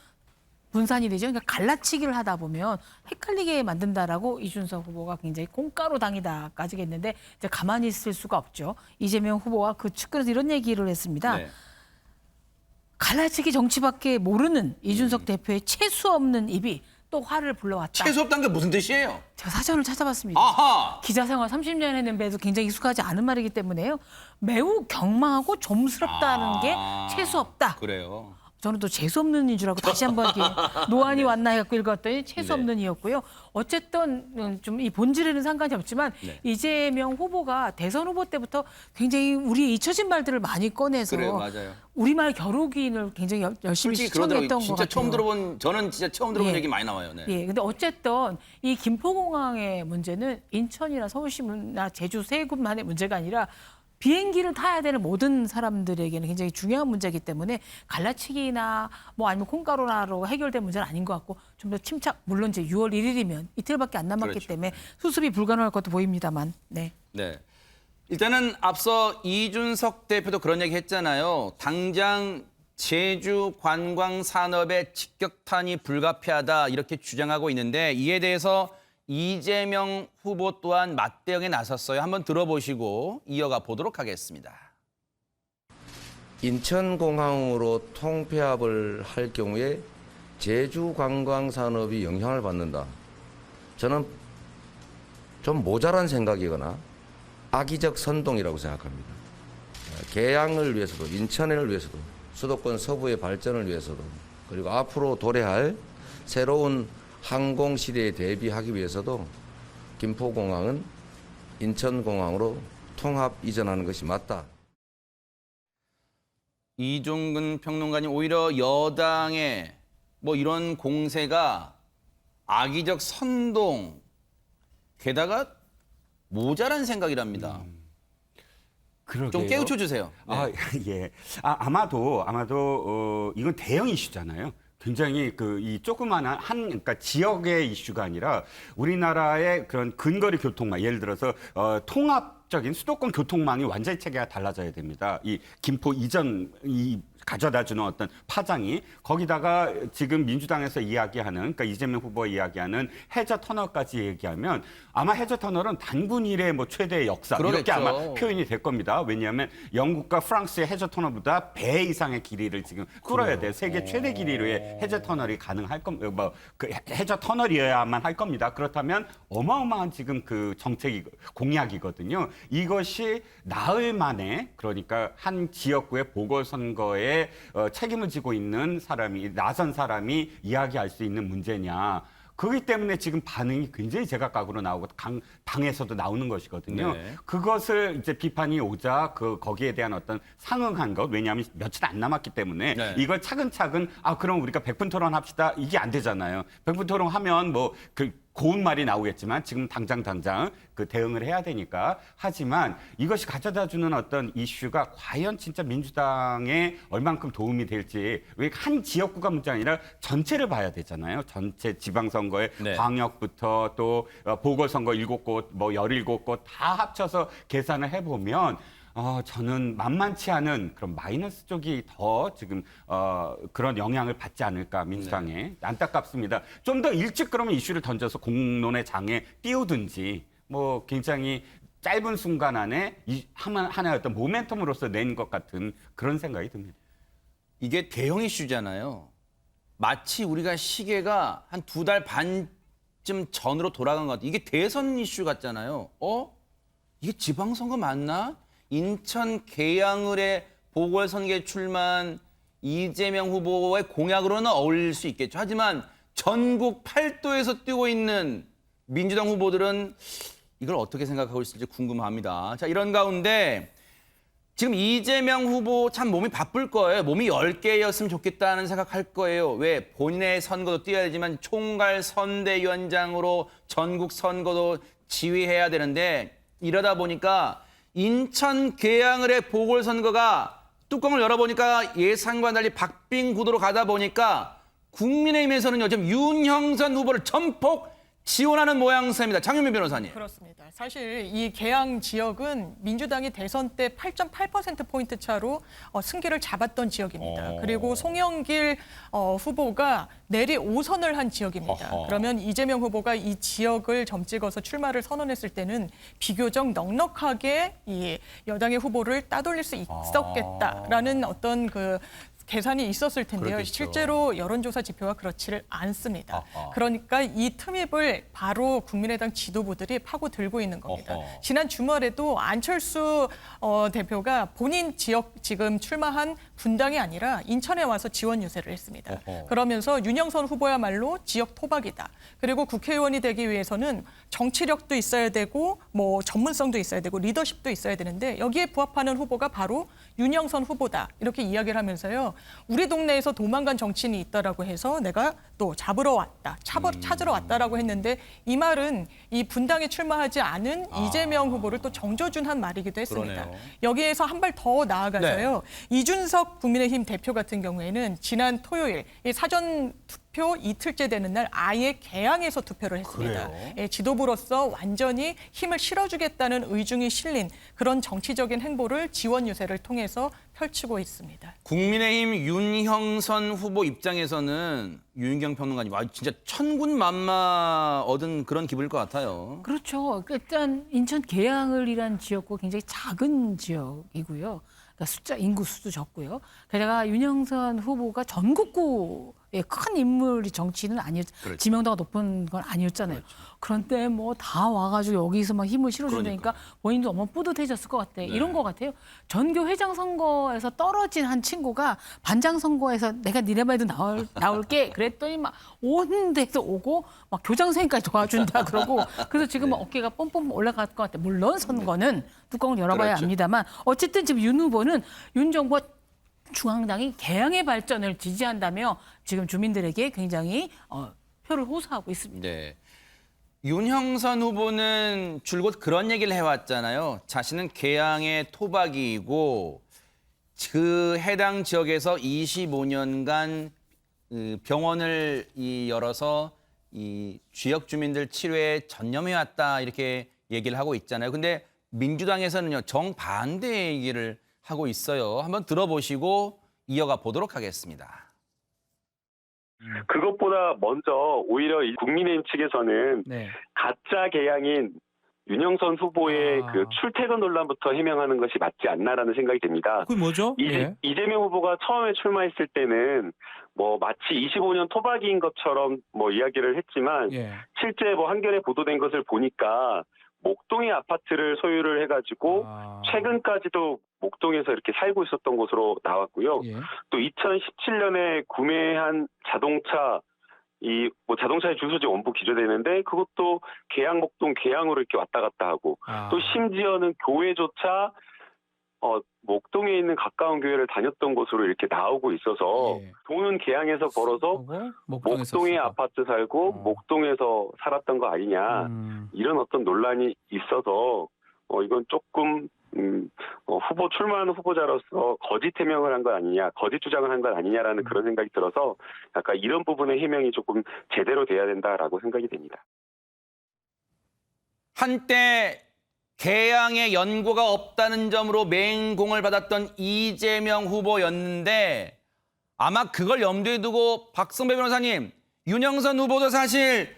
분산이 되죠. 그러니까 갈라치기를 하다 보면 헷갈리게 만든다라고 이준석 후보가 굉장히 콩가루 당이다까지 했는데 이제 가만히 있을 수가 없죠. 이재명 후보와 그 측근에서 이런 얘기를 했습니다. 네. 갈라치기 정치밖에 모르는 이준석 대표의 채수 없는 입이 또 화를 불러왔다. 채수 없다는 게 무슨 뜻이에요? 제가 사전을 찾아봤습니다. 아하! 기자 생활 30년 했는데도 굉장히 익숙하지 않은 말이기 때문에요. 매우 경망하고 좀스럽다는 게 채수 없다. 그래요. 저는 또 재수 없는 인 줄 알고 다시 한번 이렇게 노안이 왔나 해갖고 읽었더니 채수 없는 이었고요. 어쨌든 좀 이 본질에는 상관이 없지만 이재명 후보가 대선 후보 때부터 굉장히 우리의 잊혀진 말들을 많이 꺼내서 그래요, 맞아요. 우리말 겨루기를 굉장히 열심히 솔직히 시청했던 것 진짜 같아요. 저는 진짜 처음 들어본 예. 얘기 많이 나와요. 네. 예, 근데 어쨌든 이 김포공항의 문제는 인천이나 서울시나 제주 세 곳만의 문제가 아니라 비행기를 타야 되는 모든 사람들에게는 굉장히 중요한 문제이기 때문에 갈라치기나 뭐 아니면 콩가루나로 해결될 문제는 아닌 것 같고 좀 더 침착, 물론 이제 6월 1일이면 이틀밖에 안 남았기 그렇죠. 때문에 수습이 불가능할 것도 보입니다만. 네. 네. 일단은 앞서 이준석 대표도 그런 얘기 했잖아요. 당장 제주 관광 산업의 직격탄이 불가피하다 이렇게 주장하고 있는데 이에 대해서 이재명 후보 또한 맞대응에 나섰어요. 한번 들어보시고 이어가 보도록 하겠습니다. 인천공항으로 통폐합을 할 경우에 제주 관광 산업이 영향을 받는다. 저는 좀 모자란 생각이거나 악의적 선동이라고 생각합니다. 개항을 위해서도 인천을 위해서도 수도권 서부의 발전을 위해서도 그리고 앞으로 도래할 새로운 항공시대에 대비하기 위해서도 김포공항은 인천공항으로 통합 이전하는 것이 맞다. 이종근 평론가님 오히려 여당의 뭐 이런 공세가 악의적 선동, 게다가 모자란 생각이랍니다. 좀 그러게요. 깨우쳐 주세요. 아, 예. 아마도 이건 대형 이슈잖아요. 굉장히 이 조그마한 그러니까 지역의 이슈가 아니라 우리나라의 그런 근거리 교통망, 예를 들어서 통합적인 수도권 교통망이 완전히 체계가 달라져야 됩니다. 이 김포 이전 가져다주는 어떤 파장이 거기다가 지금 민주당에서 이야기하는 그러니까 이재명 후보가 이야기하는 해저 터널까지 얘기하면 아마 해저 터널은 단군 이래 뭐 최대의 역사 그러겠죠. 이렇게 아마 표현이 될 겁니다. 왜냐하면 영국과 프랑스의 해저 터널보다 배 이상의 길이를 지금 뚫어야 돼요. 세계 최대 길이로의 해저 터널이 가능할 겁니다. 그 해저 터널이어야만 할 겁니다. 그렇다면 어마어마한 지금 그 정책이 공약이거든요. 이것이 나흘 만에 그러니까 한 지역구의 보궐선거에 책임을 지고 있는 사람이 나선 사람이 이야기할 수 있는 문제냐. 그렇기 때문에 지금 반응이 굉장히 제각각으로 나오고 당에서도 나오는 것이거든요. 네. 그것을 이제 비판이 오자 거기에 대한 어떤 상응한 것, 왜냐하면 며칠 안 남았기 때문에 네. 이걸 차근차근 그럼 우리가 100분 토론합시다. 이게 안 되잖아요. 100분 토론하면 고운 말이 나오겠지만 지금 당장 그 대응을 해야 되니까. 하지만 이것이 가져다주는 어떤 이슈가 과연 진짜 민주당에 얼만큼 도움이 될지, 왜 한 지역구가 문제 아니라 전체를 봐야 되잖아요. 전체 지방선거에 네. 광역부터 또 보궐선거 7곳, 뭐 17곳 다 합쳐서 계산을 해보면 저는 만만치 않은 그런 마이너스 쪽이 더 지금 그런 영향을 받지 않을까 민주당에. 네. 안타깝습니다. 좀 더 일찍 그러면 이슈를 던져서 공론의 장에 띄우든지 뭐 굉장히 짧은 순간 안에 하나의 어떤 모멘텀으로서 낸 것 같은 그런 생각이 듭니다. 이게 대형 이슈잖아요. 마치 우리가 시계가 한 2달 반쯤 전으로 돌아간 것 같아요. 이게 대선 이슈 같잖아요. 이게 지방선거 맞나? 인천 계양을의 보궐선거에 출마한 이재명 후보의 공약으로는 어울릴 수 있겠죠. 하지만 전국 8도에서 뛰고 있는 민주당 후보들은 이걸 어떻게 생각하고 있을지 궁금합니다. 자, 이런 가운데 지금 이재명 후보 참 몸이 바쁠 거예요. 몸이 10개였으면 좋겠다는 생각할 거예요. 왜? 본인의 선거도 뛰어야 되지만 총괄 선대위원장으로 전국 선거도 지휘해야 되는데 이러다 보니까 인천 계양을의 보궐선거가 뚜껑을 열어보니까 예상과 달리 박빙 구도로 가다 보니까 국민의힘에서는요, 지금 윤형선 후보를 전폭 지원하는 모양새입니다. 장윤민 변호사님. 그렇습니다. 사실 이 계양 지역은 민주당이 대선 때 8.8%포인트 차로 승기를 잡았던 지역입니다. 그리고 송영길 후보가 내리 5선을 한 지역입니다. 그러면 이재명 후보가 이 지역을 점찍어서 출마를 선언했을 때는 비교적 넉넉하게 이 여당의 후보를 따돌릴 수 있었겠다라는 어떤 계산이 있었을 텐데요. 그렇겠죠. 실제로 여론조사 지표가 그렇지를 않습니다. 그러니까 이 틈입을 바로 국민의당 지도부들이 파고들고 있는 겁니다. 지난 주말에도 안철수 대표가 본인 지역 지금 출마한 분당이 아니라 인천에 와서 지원 유세를 했습니다. 그러면서 윤영선 후보야말로 지역 토박이다. 그리고 국회의원이 되기 위해서는 정치력도 있어야 되고 뭐 전문성도 있어야 되고 리더십도 있어야 되는데 여기에 부합하는 후보가 바로 윤영선 후보다. 이렇게 이야기를 하면서요. 우리 동네에서 도망간 정치인이 있다라고 해서 내가 또 찾으러 왔다라고 했는데 이 말은 이 분당에 출마하지 않은 이재명 후보를 또 정조준한 말이기도 했습니다. 그러네요. 여기에서 한 발 더 나아가서요. 이준석 국민의힘 대표 같은 경우에는 지난 토요일 이 사전 투표 이틀째 되는 날 아예 개항해서 투표를 했습니다. 예, 지도부로서 완전히 힘을 실어주겠다는 의중이 실린 그런 정치적인 행보를 지원 유세를 통해서 펼치고 있습니다. 국민의힘 윤형선 후보 입장에서는 유인경 평론가님, 진짜 천군만마 얻은 그런 기분일 것 같아요. 그렇죠. 일단 인천 계양을이라는 지역구 굉장히 작은 지역이고요. 그러니까 인구 수도 적고요. 게다가 윤형선 후보가 전국구의 큰 인물이 정치인은 그렇죠. 지명도가 높은 건 아니었잖아요. 그런데 뭐 다 와가지고 여기서 막 힘을 실어준다니까 본인도 너무 뿌듯해졌을 것 같아요. 이런 것 같아요. 전교 회장 선거에서 떨어진 한 친구가 반장 선거에서 내가 니네 말도 나올게 그랬더니 막 온 데서 오고 막 교장 선생님까지 도와준다 그러고 그래서 지금 어깨가 뻔뻔 올라갈 것 같아요. 물론 선거는 뚜껑을 열어봐야 그렇죠. 합니다만 어쨌든 지금 윤 후보는 윤 정부가 중앙당이 개항의 발전을 지지한다며 지금 주민들에게 굉장히 표를 호소하고 있습니다. 네. 윤형선 후보는 줄곧 그런 얘기를 해왔잖아요. 자신은 개항의 토박이이고 그 해당 지역에서 25년간 병원을 열어서 이 지역 주민들 치료에 전념해왔다 이렇게 얘기를 하고 있잖아요. 근데 민주당에서는요 정반대 얘기를 하고 있어요. 한번 들어보시고 이어가 보도록 하겠습니다. 그것보다 먼저 오히려 이 국민의힘 측에서는 가짜 개항인 윤영선 후보의 그 출퇴근 논란부터 해명하는 것이 맞지 않나라는 생각이 듭니다. 그게 뭐죠? 이재명 후보가 처음에 출마했을 때는 뭐 마치 25년 토박이인 것처럼 뭐 이야기를 했지만 실제 뭐 한겨레 보도된 것을 보니까 목동의 아파트를 소유를 해가지고 최근까지도 목동에서 이렇게 살고 있었던 것으로 나왔고요. 또 2017년에 구매한 자동차 뭐 자동차의 주소지 원부 기재되는데 그것도 계양 목동 계양으로 이렇게 왔다 갔다 하고 또 심지어는 교회조차 목동에 있는 가까운 교회를 다녔던 것으로 이렇게 나오고 있어서 돈은 계양에서 벌어서 목동에 아파트 살고 목동에서 살았던 거 아니냐 이런 어떤 논란이 있어서 이건 조금 후보 출마하는 후보자로서 거짓 해명을 한 거 아니냐, 거짓 주장을 한 건 아니냐라는 그런 생각이 들어서 약간 이런 부분의 해명이 조금 제대로 돼야 된다라고 생각이 됩니다. 한때 개항에 연고가 없다는 점으로 맹공을 받았던 이재명 후보였는데 아마 그걸 염두에 두고 박성배 변호사님, 윤영선 후보도 사실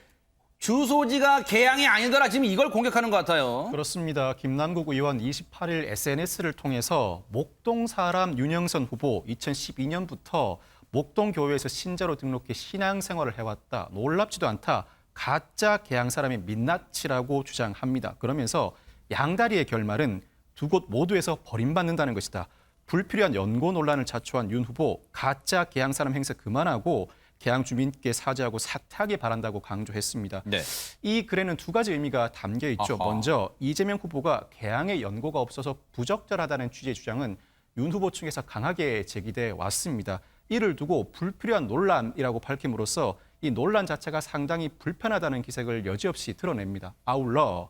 주소지가 개항이 아니더라 지금 이걸 공격하는 것 같아요. 그렇습니다. 김남국 의원 28일 SNS를 통해서 목동 사람 윤영선 후보 2012년부터 목동 교회에서 신자로 등록해 신앙생활을 해왔다. 놀랍지도 않다. 가짜 개항 사람의 민낯이라고 주장합니다. 그러면서 양다리의 결말은 두 곳 모두에서 버림받는다는 것이다. 불필요한 연고 논란을 자초한 윤 후보 가짜 개항 사람 행세 그만하고 개항 주민께 사죄하고 사퇴하기 바란다고 강조했습니다. 이 글에는 두 가지 의미가 담겨 있죠. 먼저 이재명 후보가 개항에 연고가 없어서 부적절하다는 취지의 주장은 윤 후보 측에서 강하게 제기돼 왔습니다. 이를 두고 불필요한 논란이라고 밝힘으로써 이 논란 자체가 상당히 불편하다는 기색을 여지없이 드러냅니다. 아울러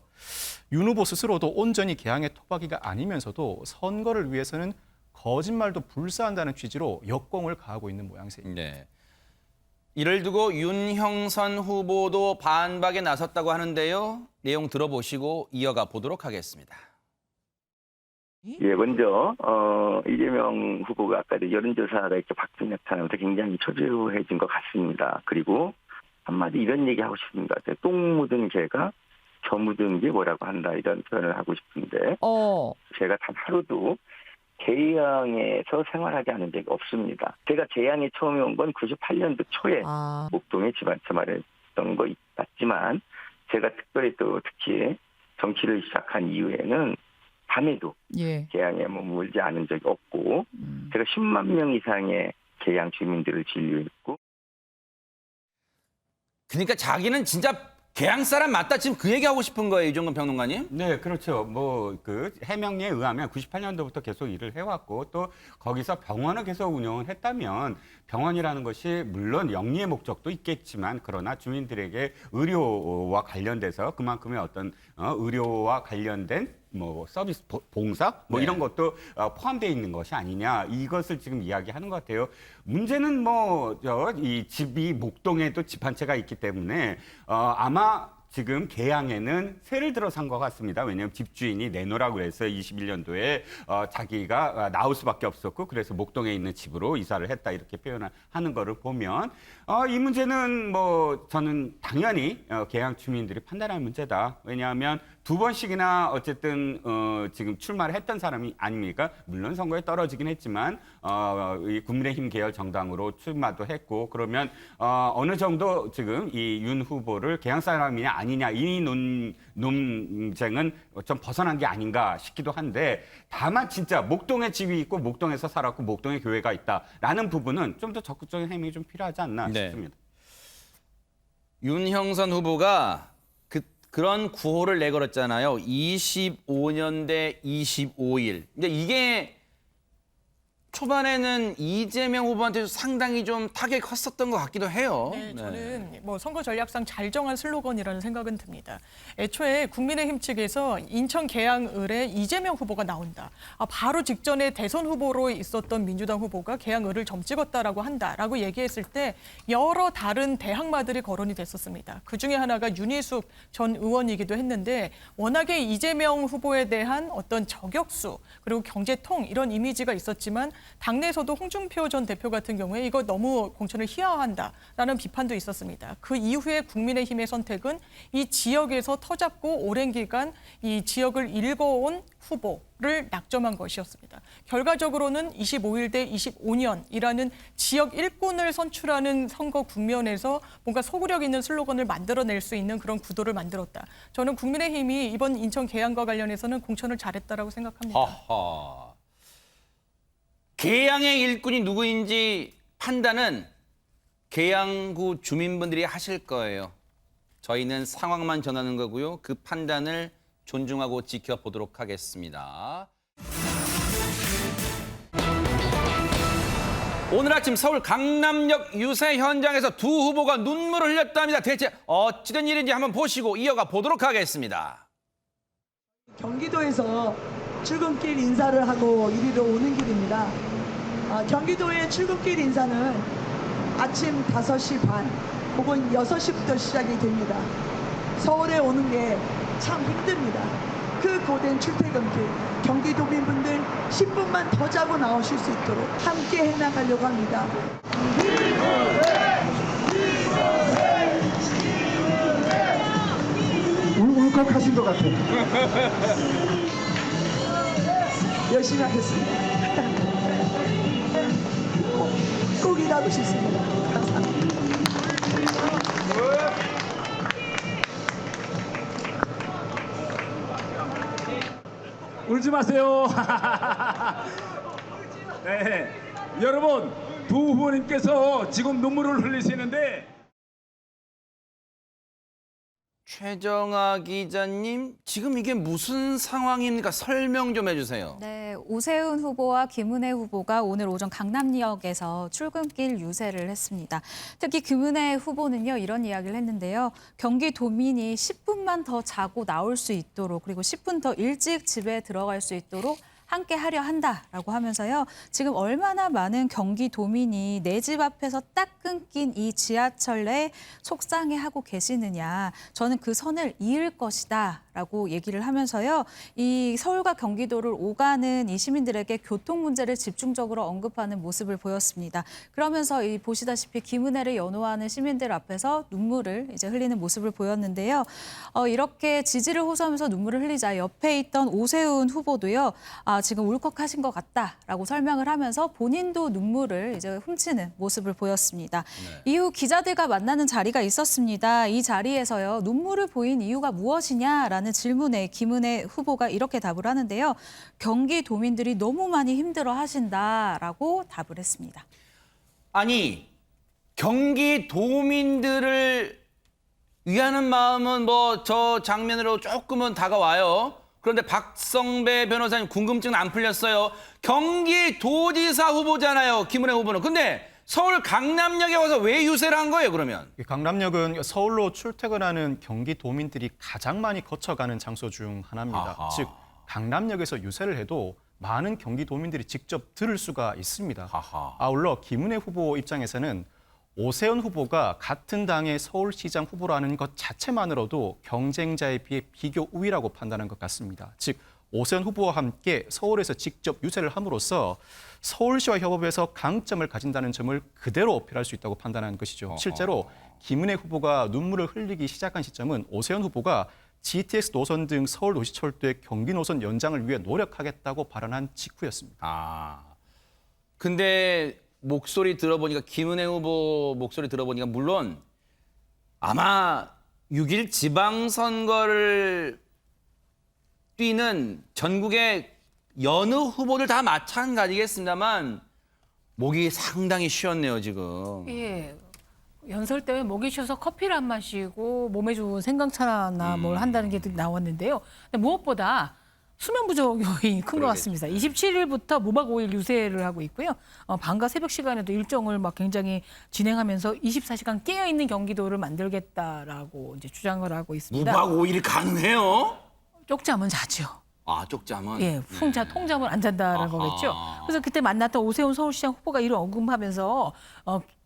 윤 후보 스스로도 온전히 개항의 토박이가 아니면서도 선거를 위해서는 거짓말도 불사한다는 취지로 역공을 가하고 있는 모양새입니다. 이를 두고 윤형선 후보도 반박에 나섰다고 하는데요. 내용 들어보시고 이어가 보도록 하겠습니다. 먼저 이재명 후보가 아까도 여론조사가 이렇게 박빙 나타나면서 굉장히 초조해진 것 같습니다. 그리고 한마디 이런 얘기 하고 싶습니다. 똥 묻은 개가 저 묻은 게 뭐라고 한다 이런 표현을 하고 싶은데 제가 단 하루도 개항에서 생활하지 않은 적이 없습니다. 제가 개항에 처음에 온 건 98년도 초에 목동에 집안 생활을 했던 거 맞지만 제가 특별히 또 특히 정치를 시작한 이후에는 밤에도 개항에 머물지 않은 적이 없고 제가 10만 명 이상의 개항 주민들을 진료했고 그러니까 자기는 진짜 개항 사람 맞다 지금 그 얘기하고 싶은 거예요, 이종근 평론가님? 네, 그렇죠. 뭐 그 해명에 의하면 98년도부터 계속 일을 해왔고 또 거기서 병원을 계속 운영을 했다면 병원이라는 것이 물론 영리의 목적도 있겠지만 그러나 주민들에게 의료와 관련돼서 그만큼의 어떤 의료와 관련된 뭐 서비스 봉사 뭐 이런 것도 포함되어 있는 것이 아니냐 이것을 지금 이야기하는 것 같아요. 문제는 뭐 이 집이 목동에도 집 한 채가 있기 때문에 아마 지금 개항에는 새를 들어 산 것 같습니다. 왜냐하면 집주인이 내놓으라고 해서 21년도에 자기가 나올 수밖에 없었고 그래서 목동에 있는 집으로 이사를 했다 이렇게 표현을 하는 거를 보면 이 문제는 뭐 저는 당연히 개항 주민들이 판단할 문제다. 왜냐하면 두 번씩이나 어쨌든 지금 출마를 했던 사람이 아닙니까? 물론 선거에 떨어지긴 했지만 이 국민의힘 계열 정당으로 출마도 했고 그러면 어느 정도 지금 이 윤 후보를 개항 사람이냐 아니냐 이 논쟁은 좀 벗어난 게 아닌가 싶기도 한데 다만 진짜 목동에 집이 있고 목동에서 살았고 목동에 교회가 있다라는 부분은 좀 더 적극적인 해명이 좀 필요하지 않나 싶습니다. 윤형선 후보가 그런 구호를 내걸었잖아요. 25년 대 25일. 근데 이게 초반에는 이재명 후보한테 상당히 좀 타격이 컸었던 것 같기도 해요. 네, 저는 뭐 선거 전략상 잘 정한 슬로건이라는 생각은 듭니다. 애초에 국민의힘 측에서 인천 계양을에 이재명 후보가 나온다. 바로 직전에 대선 후보로 있었던 민주당 후보가 계양을을 점 찍었다라고 한다라고 얘기했을 때 여러 다른 대항마들이 거론이 됐었습니다. 그중에 하나가 윤희숙 전 의원이기도 했는데 워낙에 이재명 후보에 대한 어떤 저격수 그리고 경제통 이런 이미지가 있었지만 당내에서도 홍준표 전 대표 같은 경우에 이거 너무 공천을 희화화한다라는 비판도 있었습니다. 그 이후에 국민의힘의 선택은 이 지역에서 터잡고 오랜 기간 이 지역을 일궈온 후보를 낙점한 것이었습니다. 결과적으로는 25일 대 25년이라는 지역 일꾼을 선출하는 선거 국면에서 뭔가 소구력 있는 슬로건을 만들어낼 수 있는 그런 구도를 만들었다. 저는 국민의힘이 이번 인천 계양과 관련해서는 공천을 잘했다라고 생각합니다. 허허. 계양의 일꾼이 누구인지 판단은 계양구 주민분들이 하실 거예요. 저희는 상황만 전하는 거고요. 그 판단을 존중하고 지켜보도록 하겠습니다. 오늘 아침 서울 강남역 유세 현장에서 두 후보가 눈물을 흘렸답니다. 대체 어찌된 일인지 한번 보시고 이어가 보도록 하겠습니다. 경기도에서 출근길 인사를 하고 이리로 오는 길입니다. 경기도의 출근길 인사는 아침 5시 반 혹은 6시부터 시작이 됩니다. 서울에 오는 게 참 힘듭니다. 그 고된 출퇴근길 경기도민분들 10분만 더 자고 나오실 수 있도록 함께 해나가려고 합니다. 울컥하신 것 같아요. 열심히 하겠습니다. 꼭 일하고 싶습니다. 감사합니다. 울지 마세요. 네, 여러분 두 후보님께서 지금 눈물을 흘리시는데 최정아 기자님, 지금 이게 무슨 상황입니까? 설명 좀 해주세요. 네, 오세훈 후보와 김은혜 후보가 오늘 오전 강남역에서 출근길 유세를 했습니다. 특히 김은혜 후보는요, 이런 이야기를 했는데요. 경기도민이 10분만 더 자고 나올 수 있도록 그리고 10분 더 일찍 집에 들어갈 수 있도록 함께 하려 한다라고 하면서요. 지금 얼마나 많은 경기도민이 내 집 앞에서 딱 끊긴 이 지하철 내에 속상해하고 계시느냐. 저는 그 선을 이을 것이다. 라고 얘기를 하면서요. 이 서울과 경기도를 오가는 이 시민들에게 교통 문제를 집중적으로 언급하는 모습을 보였습니다. 그러면서 이 보시다시피 김은혜를 연호하는 시민들 앞에서 눈물을 이제 흘리는 모습을 보였는데요. 이렇게 지지를 호소하면서 눈물을 흘리자 옆에 있던 오세훈 후보도요. 지금 울컥하신 것 같다라고 설명을 하면서 본인도 눈물을 이제 훔치는 모습을 보였습니다. 네. 이후 기자들과 만나는 자리가 있었습니다. 이 자리에서요. 눈물을 보인 이유가 무엇이냐라는 질문에 김은혜 후보가 이렇게 답을 하는데요. 경기도민들이 너무 많이 힘들어하신다라고 답을 했습니다. 아니, 경기도민들을 위하는 마음은 뭐 저 장면으로 조금은 다가와요. 그런데 박성배 변호사님 궁금증은 안 풀렸어요. 경기도지사 후보잖아요, 김은혜 후보는. 근데 서울 강남역에 와서 왜 유세를 한 거예요, 그러면? 강남역은 서울로 출퇴근하는 경기도민들이 가장 많이 거쳐가는 장소 중 하나입니다. 아하. 즉, 강남역에서 유세를 해도 많은 경기도민들이 직접 들을 수가 있습니다. 아하. 아울러 김은혜 후보 입장에서는 오세훈 후보가 같은 당의 서울시장 후보라는 것 자체만으로도 경쟁자에 비해 비교 우위라고 판단한 것 같습니다. 즉, 오세훈 후보와 함께 서울에서 직접 유세를 함으로써 서울시와 협업해서 강점을 가진다는 점을 그대로 어필할 수 있다고 판단한 것이죠. 실제로 김은혜 후보가 눈물을 흘리기 시작한 시점은 오세훈 후보가 GTX 노선 등 서울도시철도의 경기 노선 연장을 위해 노력하겠다고 발언한 직후였습니다. 근데 목소리 들어보니까 김은혜 후보 목소리 들어보니까 물론 아마 6일 지방선거를 뛰는 전국의 여느 후보들 다 마찬가지겠습니다만 목이 상당히 쉬었네요, 지금. 예. 연설 때문에 목이 쉬어서 커피를 안 마시고 몸에 좋은 생강차나 뭘 한다는 게 나왔는데요. 근데 무엇보다 수면 부족 요인이 큰 것 같습니다. 27일부터 무박 5일 유세를 하고 있고요. 밤과 새벽 시간에도 일정을 막 굉장히 진행하면서 24시간 깨어 있는 경기도를 만들겠다라고 이제 주장을 하고 있습니다. 무박 5일이 가능해요? 쪽잠은 자죠. 아, 쪽잠은? 예, 통잠을 안 잔다는 거겠죠. 그래서 그때 만났던 오세훈 서울시장 후보가 이를 언급하면서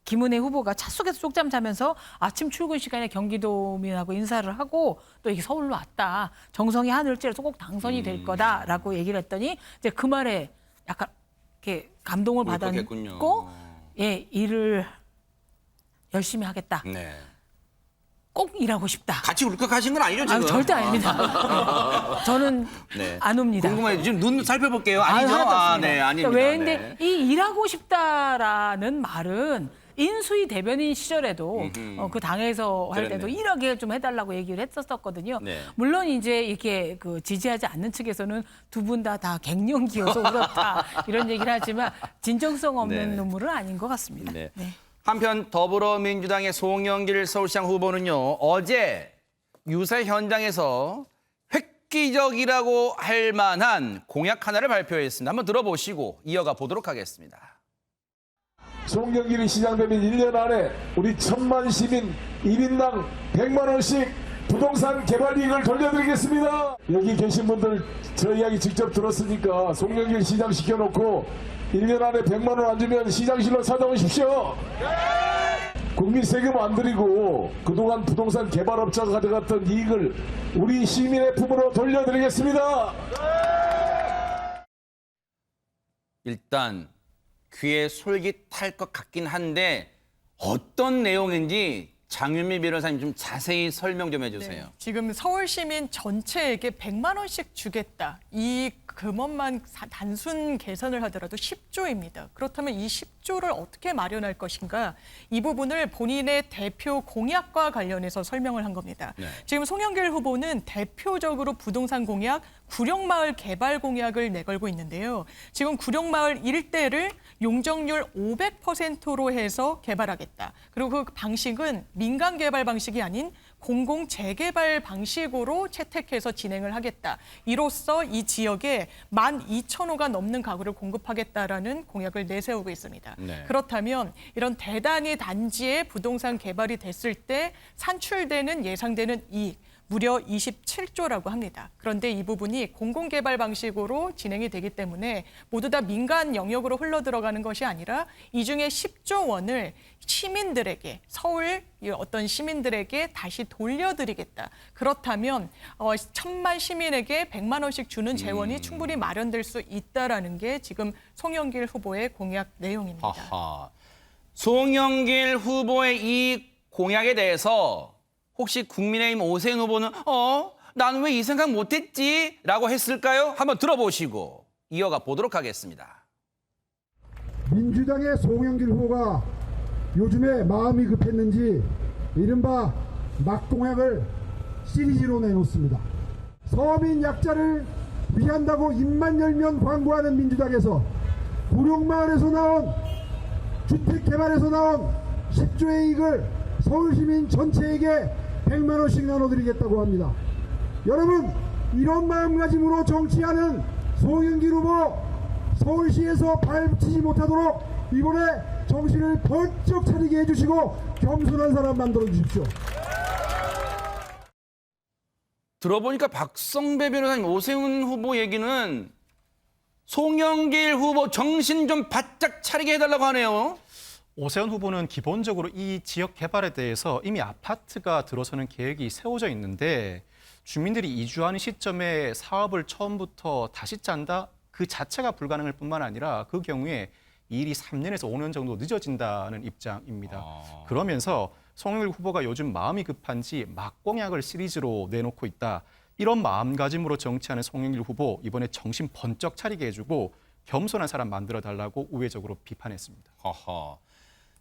김은혜 후보가 차 속에서 쪽잠 자면서 아침 출근 시간에 경기도민하고 인사를 하고 또 이게 서울로 왔다. 정성이 하늘을 찌르서 꼭 당선이 될 거다라고 얘기를 했더니 이제 그 말에 약간 이렇게 감동을 받았고 예, 일을 열심히 하겠다. 네. 꼭 일하고 싶다. 같이 울컥하신 건 아니죠, 지금? 절대 아닙니다. 네. 저는 안 옵니다. 궁금해요. 지금 눈 살펴볼게요. 아니죠? 네, 아닙니다. 왜인데 이 일하고 싶다라는 말은 인수위 대변인 시절에도 그 당에서 할 때도 일하게 좀 해달라고 얘기를 했었거든요. 네. 물론 이제 이렇게 그 지지하지 않는 측에서는 두 분 다 갱년기여서 울었다 이런 얘기를 하지만 진정성 없는 눈물은 아닌 것 같습니다. 네. 네. 한편 더불어민주당의 송영길 서울시장 후보는요. 어제 유세 현장에서 획기적이라고 할 만한 공약 하나를 발표했습니다. 한번 들어보시고 이어가 보도록 하겠습니다. 송영길이 시장되면 1년 안에 우리 1000만 시민 1인당 100만 원씩 부동산 개발 이익을 돌려드리겠습니다. 여기 계신 분들 저 이야기 직접 들었으니까 송영길 시장 시켜놓고 1년 안에 100만 원 안 주면 시장실로 찾아오십시오. 국민 세금 안 드리고 그동안 부동산 개발업자가 가져갔던 이익을 우리 시민의 품으로 돌려드리겠습니다. 일단 귀에 솔깃할 것 같긴 한데 어떤 내용인지 장윤미 변호사님 좀 자세히 설명 좀 해주세요. 네, 지금 서울 시민 전체에게 100만 원씩 주겠다. 이 금원만 단순 계산을 하더라도 10조입니다. 그렇다면 이 10조를 어떻게 마련할 것인가? 이 부분을 본인의 대표 공약과 관련해서 설명을 한 겁니다. 네. 지금 송영길 후보는 대표적으로 부동산 공약, 구룡마을 개발 공약을 내걸고 있는데요. 지금 구룡마을 일대를 용적률 500%로 해서 개발하겠다. 그리고 그 방식은 민간 개발 방식이 아닌 공공 재개발 방식으로 채택해서 진행을 하겠다. 이로써 이 지역에 12,000호가 넘는 가구를 공급하겠다라는 공약을 내세우고 있습니다. 네. 그렇다면 이런 대단위 단지의 부동산 개발이 됐을 때 산출되는 예상되는 이익, 무려 27조라고 합니다. 그런데 이 부분이 공공개발 방식으로 진행이 되기 때문에 모두 다 민간 영역으로 흘러들어가는 것이 아니라 이 중에 10조 원을 시민들에게, 서울 어떤 시민들에게 다시 돌려드리겠다. 그렇다면 1000만 시민에게 100만 원씩 주는 재원이 충분히 마련될 수 있다라는 게 지금 송영길 후보의 공약 내용입니다. 아하. 송영길 후보의 이 공약에 대해서 혹시 국민의힘 오세훈 후보는 나는 왜 이 생각 못했지? 라고 했을까요? 한번 들어보시고 이어가 보도록 하겠습니다. 민주당의 송영길 후보가 요즘에 마음이 급했는지 이른바 막공약을 시리즈로 내놓습니다. 서민 약자를 위한다고 입만 열면 광고하는 민주당에서 구룡마을에서 나온 주택개발에서 나온 10조의 이익을 서울시민 전체에게 100만 원씩 나눠드리겠다고 합니다. 여러분, 이런 마음가짐으로 정치하는 송영길 후보 서울시에서 밟히지 못하도록 이번에 정신을 번쩍 차리게 해주시고 겸손한 사람 만들어 주십시오. 들어보니까 박성배 변호사님, 오세훈 후보 얘기는 송영길 후보 정신 좀 바짝 차리게 해달라고 하네요. 오세훈 후보는 기본적으로 이 지역 개발에 대해서 이미 아파트가 들어서는 계획이 세워져 있는데 주민들이 이주하는 시점에 사업을 처음부터 다시 짠다? 그 자체가 불가능할 뿐만 아니라 그 경우에 이 일이 3년에서 5년 정도 늦어진다는 입장입니다. 그러면서 송영길 후보가 요즘 마음이 급한지 막공약을 시리즈로 내놓고 있다. 이런 마음가짐으로 정치하는 송영길 후보 이번에 정신 번쩍 차리게 해주고 겸손한 사람 만들어달라고 우회적으로 비판했습니다. 허허.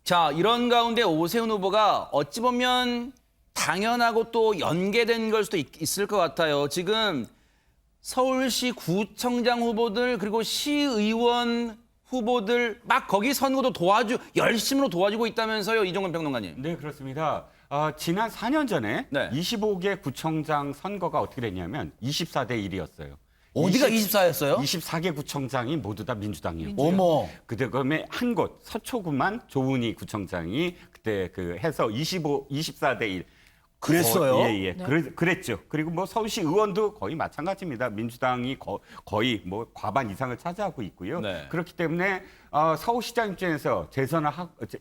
자, 이런 가운데 오세훈 후보가 어찌 보면 당연하고 또 연계된 걸 수도 있을 것 같아요. 지금 서울시 구청장 후보들 그리고 시의원 후보들 막 거기 선거도 열심으로 도와주고 있다면서요, 이종건 평론가님. 네, 그렇습니다. 지난 4년 전에 25개 구청장 선거가 어떻게 됐냐면 24대 1이었어요. 어디가 24였어요? 24개 구청장이 모두 다 민주당이었고요. 어머. 그다음에 한 곳 서초구만 조은희 구청장이 그때 그 해서 24대 1. 그랬어요? 예. 네. 그랬죠. 그리고 뭐 서울시 의원도 거의 마찬가지입니다. 민주당이 거의 뭐 과반 이상을 차지하고 있고요. 네. 그렇기 때문에 서울시장 입장에서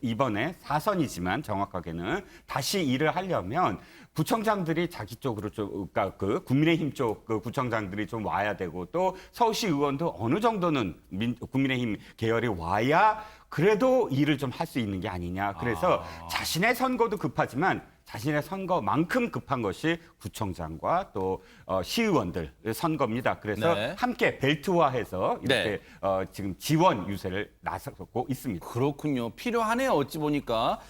이번에 4선이지만 정확하게는 다시 일을 하려면 구청장들이 자기 쪽으로 그러니까 그 국민의힘 쪽 그 구청장들이 좀 와야 되고 또 서울시 의원도 어느 정도는 국민의힘 계열이 와야 그래도 일을 좀 할 수 있는 게 아니냐. 그래서 자신의 선거도 급하지만 자신의 선거만큼 급한 것이 구청장과 또 시의원들 선거입니다. 그래서 네. 함께 벨트화해서 이렇게 네. 지금 지원 유세를 나서고 있습니다. 그렇군요. 필요하네요. 어찌 보니까.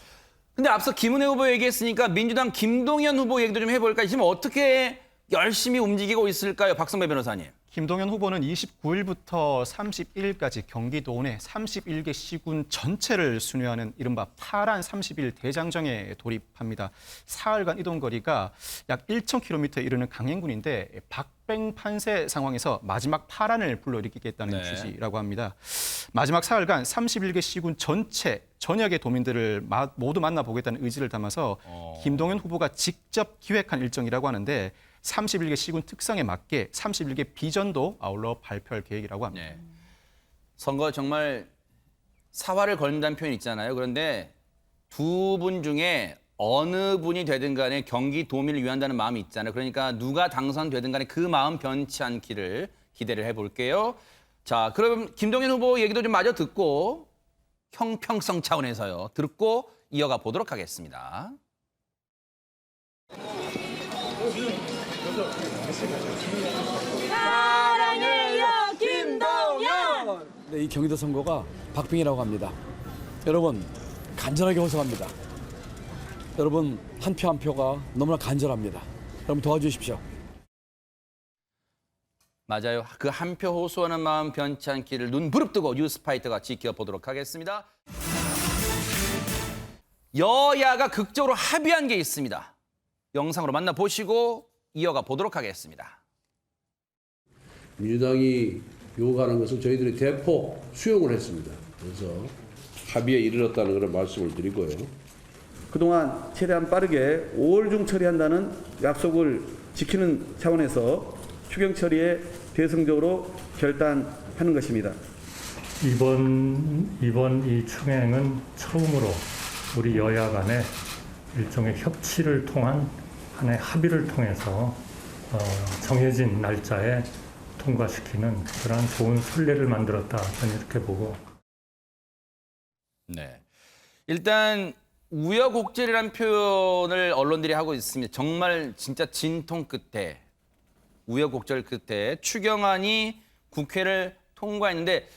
근데 앞서 김은혜 후보 얘기했으니까 민주당 김동연 후보 얘기도 좀 해볼까요? 지금 어떻게 열심히 움직이고 있을까요? 박성배 변호사님. 김동연 후보는 29일부터 31일까지 경기도 내 31개 시군 전체를 순회하는 이른바 파란 30일 대장정에 돌입합니다. 사흘간 이동 거리가 약 1,000km에 이르는 강행군인데 박빙 판세 상황에서 마지막 파란을 불러일으키겠다는 네. 취지라고 합니다. 마지막 사흘간 31개 시군 전체 전역의 도민들을 모두 만나보겠다는 의지를 담아서 김동연 후보가 직접 기획한 일정이라고 하는데 31개 시군 특성에 맞게 31개 비전도 아울러 발표할 계획이라고 합니다. 네. 선거 정말 사활을 걸는다는 표현 있잖아요. 그런데 두 분 중에 어느 분이 되든 간에 경기도민을 위한다는 마음이 있잖아요. 그러니까 누가 당선되든 간에 그 마음 변치 않기를 기대를 해볼게요. 자, 그럼 김동연 후보 얘기도 좀 마저 듣고 형평성 차원에서요. 듣고 이어가 보도록 하겠습니다. 사랑해요 김동연. 네, 이 경기도 선거가 박빙이라고 합니다. 여러분 간절하게 호소합니다. 여러분 한 표 한 표가 너무나 간절합니다. 여러분 도와주십시오. 맞아요. 그 한 표 호소하는 마음 변치 않기를 눈 부릅뜨고 뉴스파이터가 지켜보도록 하겠습니다. 여야가 극적으로 합의한 게 있습니다. 영상으로 만나보시고 이어가 보도록 하겠습니다. 민주당이 요구하는 것을 저희들이 대폭 수용을 했습니다. 그래서 합의에 이르렀다는 그런 말씀을 드리고요. 그동안 최대한 빠르게 5월 중 처리한다는 약속을 지키는 차원에서 추경 처리에 대승적으로 결단하는 것입니다. 이번 이 추경은 처음으로 우리 여야 간의 일종의 협치를 통한 하나의 합의를 통해서 정해진 날짜에 통과시키는 그러한 좋은 선례를 만들었다. 저는 이렇게 보고. 네, 일단 우여곡절이라는 표현을 언론들이 하고 있습니다. 정말 진짜 진통 끝에 우여곡절 끝에 추경안이 국회를 통과했는데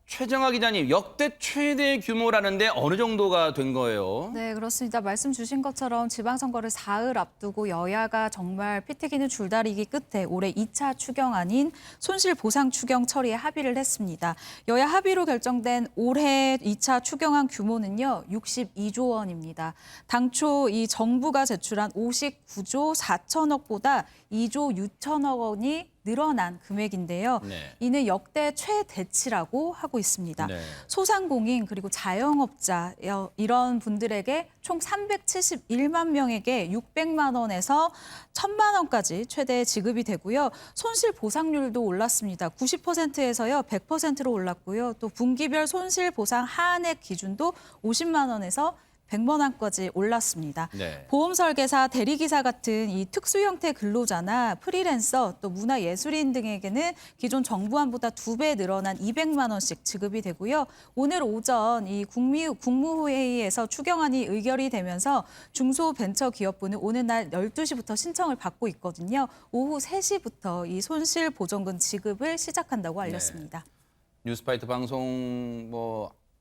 최정아 기자님, 역대 최대 규모라는데 어느 정도가 된 거예요? 네, 그렇습니다. 말씀 주신 것처럼 지방선거를 사흘 앞두고 여야가 정말 피 튀기는 줄다리기 끝에 올해 2차 추경안인 손실보상 추경 처리에 합의를 했습니다. 여야 합의로 결정된 올해 2차 추경안 규모는요, 62조 원입니다. 당초 이 정부가 제출한 59조 4천억보다 2조 6천억 원이 늘어난 금액인데요. 네. 이는 역대 최대치라고 하고 있습니다. 네. 소상공인 그리고 자영업자 이런 분들에게 총 371만 명에게 600만 원에서 1,000만 원까지 최대 지급이 되고요. 손실 보상률도 올랐습니다. 90%에서요 100%로 올랐고요. 또 분기별 손실 보상 하한액 기준도 50만 원에서 100만 원까지 올랐습니다. 네. 보험 설계사, 대리기사 같은 이 특수 형태 근로자나 프리랜서 또 문화예술인 등에게는 기존 정부안보다 2배 늘어난 200만 원씩 지급이 되고요. 오늘 오전 이 국무회의에서 추경안이 의결이 되면서 중소벤처기업부는 오늘 날 12시부터 신청을 받고 있거든요. 오후 3시부터 이 손실보전금 지급을 시작한다고 알렸습니다. 네. 뉴스파이터 방송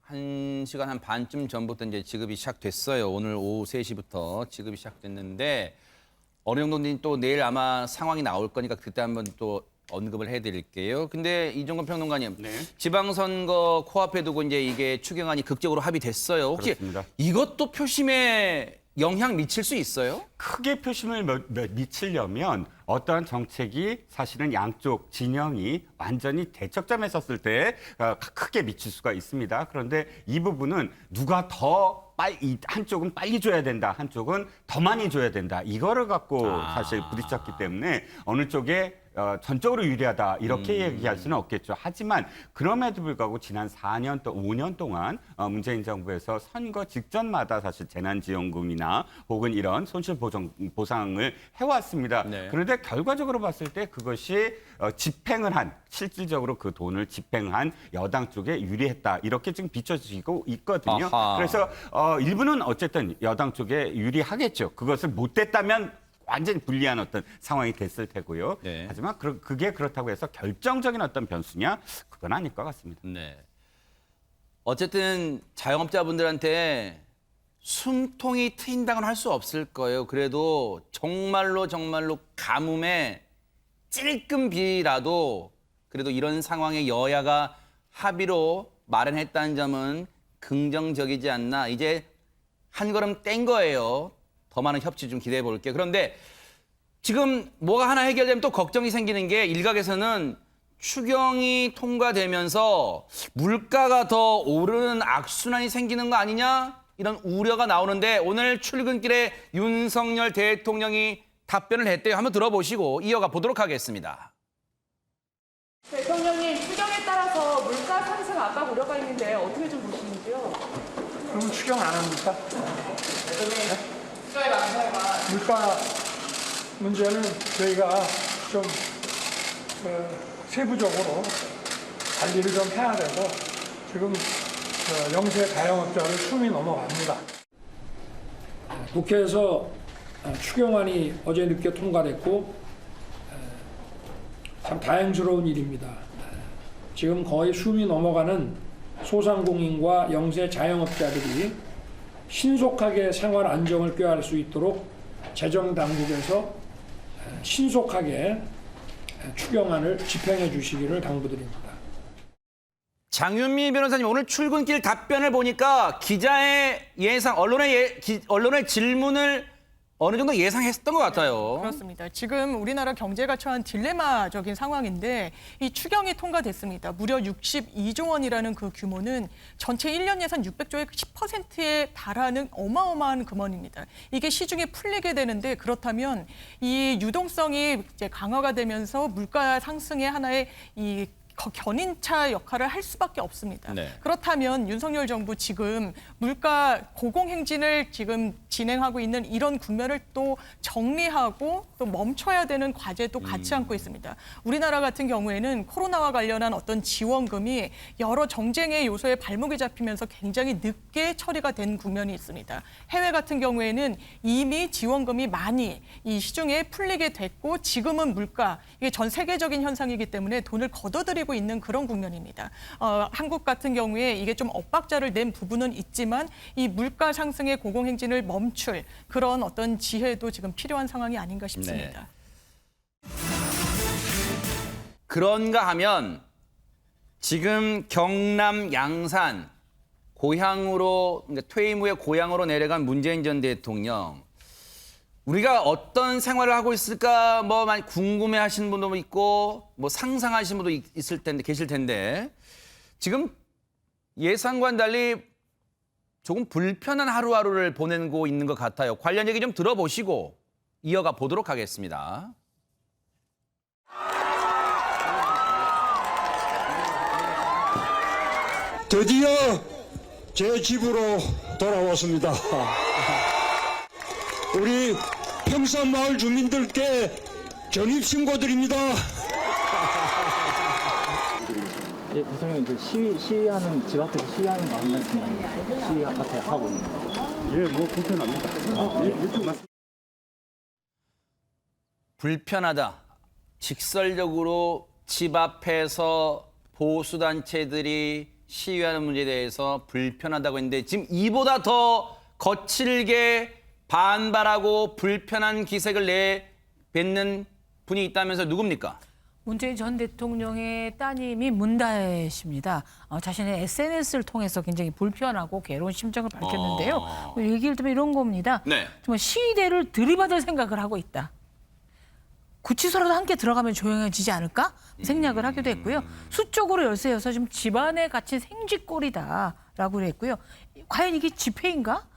1시간 한 반쯤 전부터 이제 지급이 시작됐어요. 오늘 오후 3시부터 지급이 시작됐는데 어느 정도는 또 내일 아마 상황이 나올 거니까 그때 한번 또 언급을 해드릴게요. 근데 이종건 평론가님, 네. 지방선거 코앞에 두고 이제 이게 추경안이 극적으로 합의됐어요. 혹시 그렇습니다. 이것도 표심에 영향 미칠 수 있어요? 크게 표심을 미치려면 어떠한 정책이 사실은 양쪽 진영이 완전히 대척점에 섰을 때 크게 미칠 수가 있습니다. 그런데 이 부분은 누가 더 빨리, 한쪽은 빨리 줘야 된다, 한쪽은 더 많이 줘야 된다. 이거를 갖고 사실 부딪혔기 때문에 어느 쪽에 전적으로 유리하다 이렇게 얘기할 수는 없겠죠. 하지만 그럼에도 불구하고 지난 4년 또 5년 동안 문재인 정부에서 선거 직전마다 사실 재난지원금이나 혹은 이런 손실보상을 해왔습니다. 네. 그런데 결과적으로 봤을 때 그것이 집행을 한, 실질적으로 그 돈을 집행한 여당 쪽에 유리했다 이렇게 지금 비춰지고 있거든요. 아하. 그래서 일부는 어쨌든 여당 쪽에 유리하겠죠. 그것을 못했다면 완전히 불리한 어떤 상황이 됐을 테고요. 네. 하지만 그게 그렇다고 해서 결정적인 어떤 변수냐? 그건 아닐 것 같습니다. 네. 어쨌든 자영업자분들한테 숨통이 트인다고는 할 수 없을 거예요. 그래도 정말로 가뭄에 찔끔 비라도 그래도 이런 상황에 여야가 합의로 마련했다는 점은 긍정적이지 않나. 이제 한 걸음 뗀 거예요. 더 많은 협치 좀 기대해 볼게요. 그런데 지금 뭐가 하나 해결되면 또 걱정이 생기는 게 일각에서는 추경이 통과되면서 물가가 더 오르는 악순환이 생기는 거 아니냐? 이런 우려가 나오는데 오늘 출근길에 윤석열 대통령이 답변을 했대요. 한번 들어보시고 이어가 보도록 하겠습니다. 대통령님, 추경에 따라서 물가 상승 압박 우려가 있는데 어떻게 좀 보시는지요? 그럼 추경 안 합니까? 물가 문제는 저희가 좀 세부적으로 관리를 좀 해야 돼서 지금 영세 자영업자를 숨이 넘어갑니다. 국회에서 추경안이 어제 늦게 통과됐고 참 다행스러운 일입니다. 지금 거의 숨이 넘어가는 소상공인과 영세 자영업자들이 신속하게 생활 안정을 꾀할 수 있도록 재정당국에서 신속하게 추경안을 집행해 주시기를 당부드립니다. 장윤미 변호사님 오늘 출근길 답변을 보니까 기자의 예상, 언론의 질문을 어느 정도 예상했었던 것 같아요. 그렇습니다. 지금 우리나라 경제가 처한 딜레마적인 상황인데 이 추경이 통과됐습니다. 무려 62조 원이라는 그 규모는 전체 1년 예산 600조의 10%에 달하는 어마어마한 금원입니다. 이게 시중에 풀리게 되는데 그렇다면 이 유동성이 이제 강화가 되면서 물가 상승의 하나의 이 견인차 역할을 할 수밖에 없습니다. 네. 그렇다면 윤석열 정부 지금 물가 고공행진을 지금 진행하고 있는 이런 국면을 또 정리하고 또 멈춰야 되는 과제도 같이 안고 있습니다. 우리나라 같은 경우에는 코로나와 관련한 어떤 지원금이 여러 정쟁의 요소에 발목이 잡히면서 굉장히 늦게 처리가 된 국면이 있습니다. 해외 같은 경우에는 이미 지원금이 많이 이 시중에 풀리게 됐고 지금은 물가, 이게 전 세계적인 현상이기 때문에 돈을 걷어들이고 있는 그런 국면입니다. 한국 같은 경우에 이게 좀 엇박자를 낸 부분은 있지만 이 물가 상승의 고공행진을 멈출 그런 어떤 지혜도 지금 필요한 상황이 아닌가 싶습니다. 네. 그런가 하면 지금 경남 양산 고향으로 퇴임 후에 고향으로 내려간 문재인 전 대통령 우리가 어떤 생활을 하고 있을까 뭐 많이 궁금해하시는 분도 있고 뭐 상상하시는 분도 계실 텐데 지금 예상과는 달리 조금 불편한 하루하루를 보내고 있는 것 같아요. 관련 얘기 좀 들어보시고 이어가 보도록 하겠습니다. 드디어 제 집으로 돌아왔습니다. 우리 평산마을 주민들께 전입신고드립니다. 예, 부장님, 그 시위하는 집 앞에서 시위하는 거 안 말씀하시나요? 시위 앞에 하고 있는 거. 예, 뭐 불편합니다. 예, 맞습니다. 불편하다. 직설적으로 집 앞에서 보수단체들이 시위하는 문제에 대해서 불편하다고 했는데 지금 이보다 더 거칠게 반발하고 불편한 기색을 내뱉는 분이 있다면서 누굽니까? 문재인 전 대통령의 따님이 문다혜 씨입니다. 자신의 SNS를 통해서 굉장히 불편하고 괴로운 심정을 밝혔는데요. 얘기를 들으면 이런 겁니다. 네. 정말 시위대를 들이받을 생각을 하고 있다. 구치소라도 함께 들어가면 조용해지지 않을까 생략을 하기도 했고요. 수적으로 열세여서 지금 집안에 갇힌 생쥐꼴이다라고 그랬고요. 과연 이게 집회인가?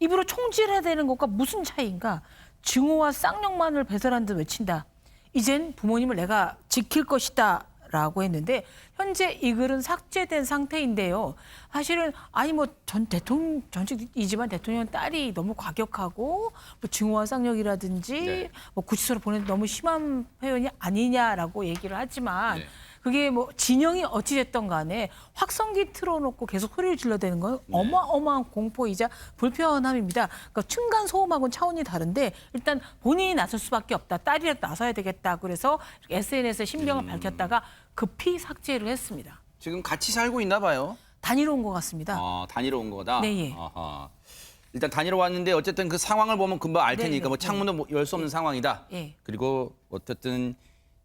입으로 총질해야 되는 것과 무슨 차이인가? 증오와 쌍욕만을 배설한 듯 외친다. 이젠 부모님을 내가 지킬 것이다. 라고 했는데 현재 이 글은 삭제된 상태인데요. 사실은 아니 뭐 전 대통령 전직이지만 대통령 딸이 너무 과격하고 뭐 증오와 쌍욕이라든지 네. 뭐 구치소로 보내는 너무 심한 표현이 아니냐라고 얘기를 하지만 그게 뭐 진영이 어찌됐든 간에 확성기 틀어놓고 계속 소리를 질러대는 건 어마어마한 공포이자 불편함입니다. 그러니까 층간 소음하고는 차원이 다른데 일단 본인이 나설 수밖에 없다. 딸이라도 나서야 되겠다. 그래서 SNS에 신병을 밝혔다가 급히 삭제를 했습니다. 지금 같이 살고 있나 봐요. 다니러 온 것 같습니다. 다니러 온 거다? 네, 예. 아하. 일단 다니러 왔는데 어쨌든 그 상황을 보면 금방 알 테니까 네, 뭐 창문도 열 수 없는 상황이다. 예. 그리고 어쨌든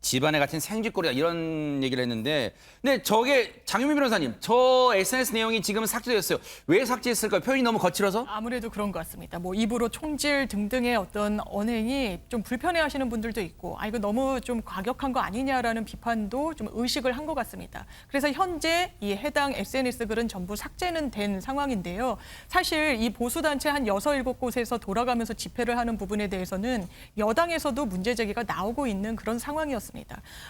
집안에 갇힌 생쥐꼴이다 이런 얘기를 했는데 근데 저게 장유미 변호사님 저 SNS 내용이 지금 삭제됐어요. 왜 삭제했을까요? 표현이 너무 거칠어서? 아무래도 그런 것 같습니다. 뭐 입으로 총질 등등의 어떤 언행이 좀 불편해하시는 분들도 있고 이거 너무 좀 과격한 거 아니냐라는 비판도 좀 의식을 한 것 같습니다. 그래서 현재 이 해당 SNS 글은 전부 삭제는 된 상황인데요. 사실 이 보수단체 한 6, 7곳에서 돌아가면서 집회를 하는 부분에 대해서는 여당에서도 문제 제기가 나오고 있는 그런 상황이었습니다.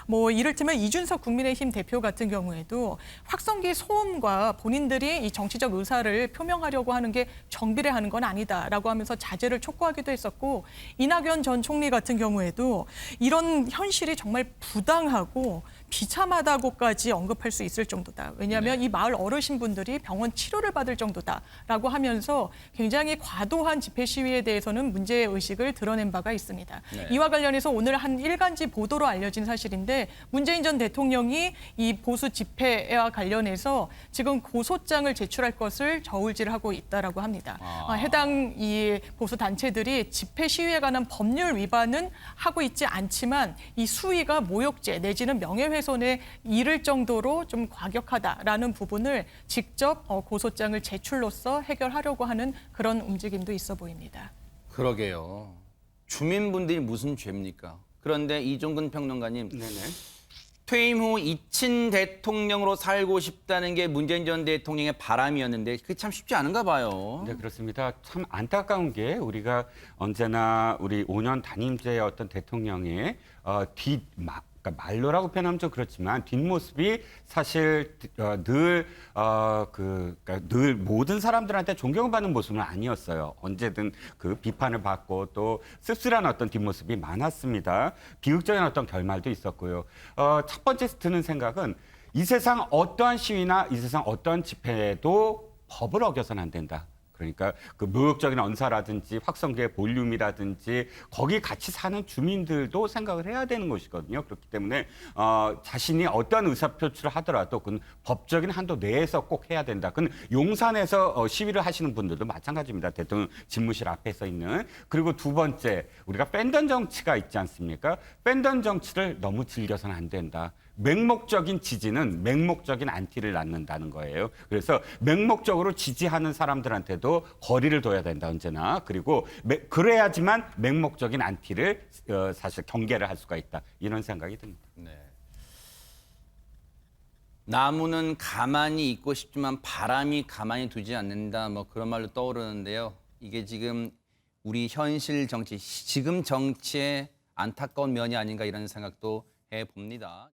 뭐 이를테면 이준석 국민의힘 대표 같은 경우에도 확성기 소음과 본인들이 이 정치적 의사를 표명하려고 하는 게 정비례하는 건 아니다라고 하면서 자제를 촉구하기도 했었고 이낙연 전 총리 같은 경우에도 이런 현실이 정말 부당하고 비참하다고까지 언급할 수 있을 정도다. 왜냐하면 이 마을 어르신분들이 병원 치료를 받을 정도다라고 하면서 굉장히 과도한 집회 시위에 대해서는 문제의식을 드러낸 바가 있습니다. 네. 이와 관련해서 오늘 한 일간지 보도로 알려진 사실인데 문재인 전 대통령이 이 보수 집회와 관련해서 지금 고소장을 제출할 것을 저울질하고 있다라고 합니다. 해당 이 보수 단체들이 집회 시위에 관한 법률 위반은 하고 있지 않지만 이 수위가 모욕죄 내지는 명예훼손에 이를 정도로 좀 과격하다라는 부분을 직접 고소장을 제출로써 해결하려고 하는 그런 움직임도 있어 보입니다. 그러게요. 주민분들이 무슨 죄입니까? 그런데 이종근 평론가님, 퇴임 후 이친 대통령으로 살고 싶다는 게 문재인 전 대통령의 바람이었는데 그게 참 쉽지 않은가 봐요. 네, 그렇습니다. 참 안타까운 게 우리가 언제나 우리 5년 단임제의 어떤 대통령의 그러니까 말로라고 표현하면 좀 그렇지만 뒷모습이 사실 늘 모든 사람들한테 존경받는 모습은 아니었어요. 언제든 그 비판을 받고 또 씁쓸한 어떤 뒷모습이 많았습니다. 비극적인 어떤 결말도 있었고요. 첫 번째 드는 생각은 이 세상 어떠한 시위나 이 세상 어떠한 집회도 법을 어겨서는 안 된다. 그러니까 그 모욕적인 언사라든지 확성기의 볼륨이라든지 거기 같이 사는 주민들도 생각을 해야 되는 것이거든요. 그렇기 때문에 자신이 어떤 의사표출을 하더라도 그건 법적인 한도 내에서 꼭 해야 된다. 그건 용산에서 시위를 하시는 분들도 마찬가지입니다. 대통령 집무실 앞에서 있는. 그리고 두 번째, 우리가 팬덤 정치가 있지 않습니까? 팬덤 정치를 너무 즐겨서는 안 된다. 맹목적인 지지는 맹목적인 안티를 낳는다는 거예요. 그래서 맹목적으로 지지하는 사람들한테도 거리를 둬야 된다, 언제나. 그리고 그래야지만 맹목적인 안티를 사실 경계를 할 수가 있다. 이런 생각이 듭니다. 네. 나무는 가만히 있고 싶지만 바람이 가만히 두지 않는다. 뭐 그런 말로 떠오르는데요. 이게 지금 우리 현실 정치, 지금 정치의 안타까운 면이 아닌가 이런 생각도 해봅니다.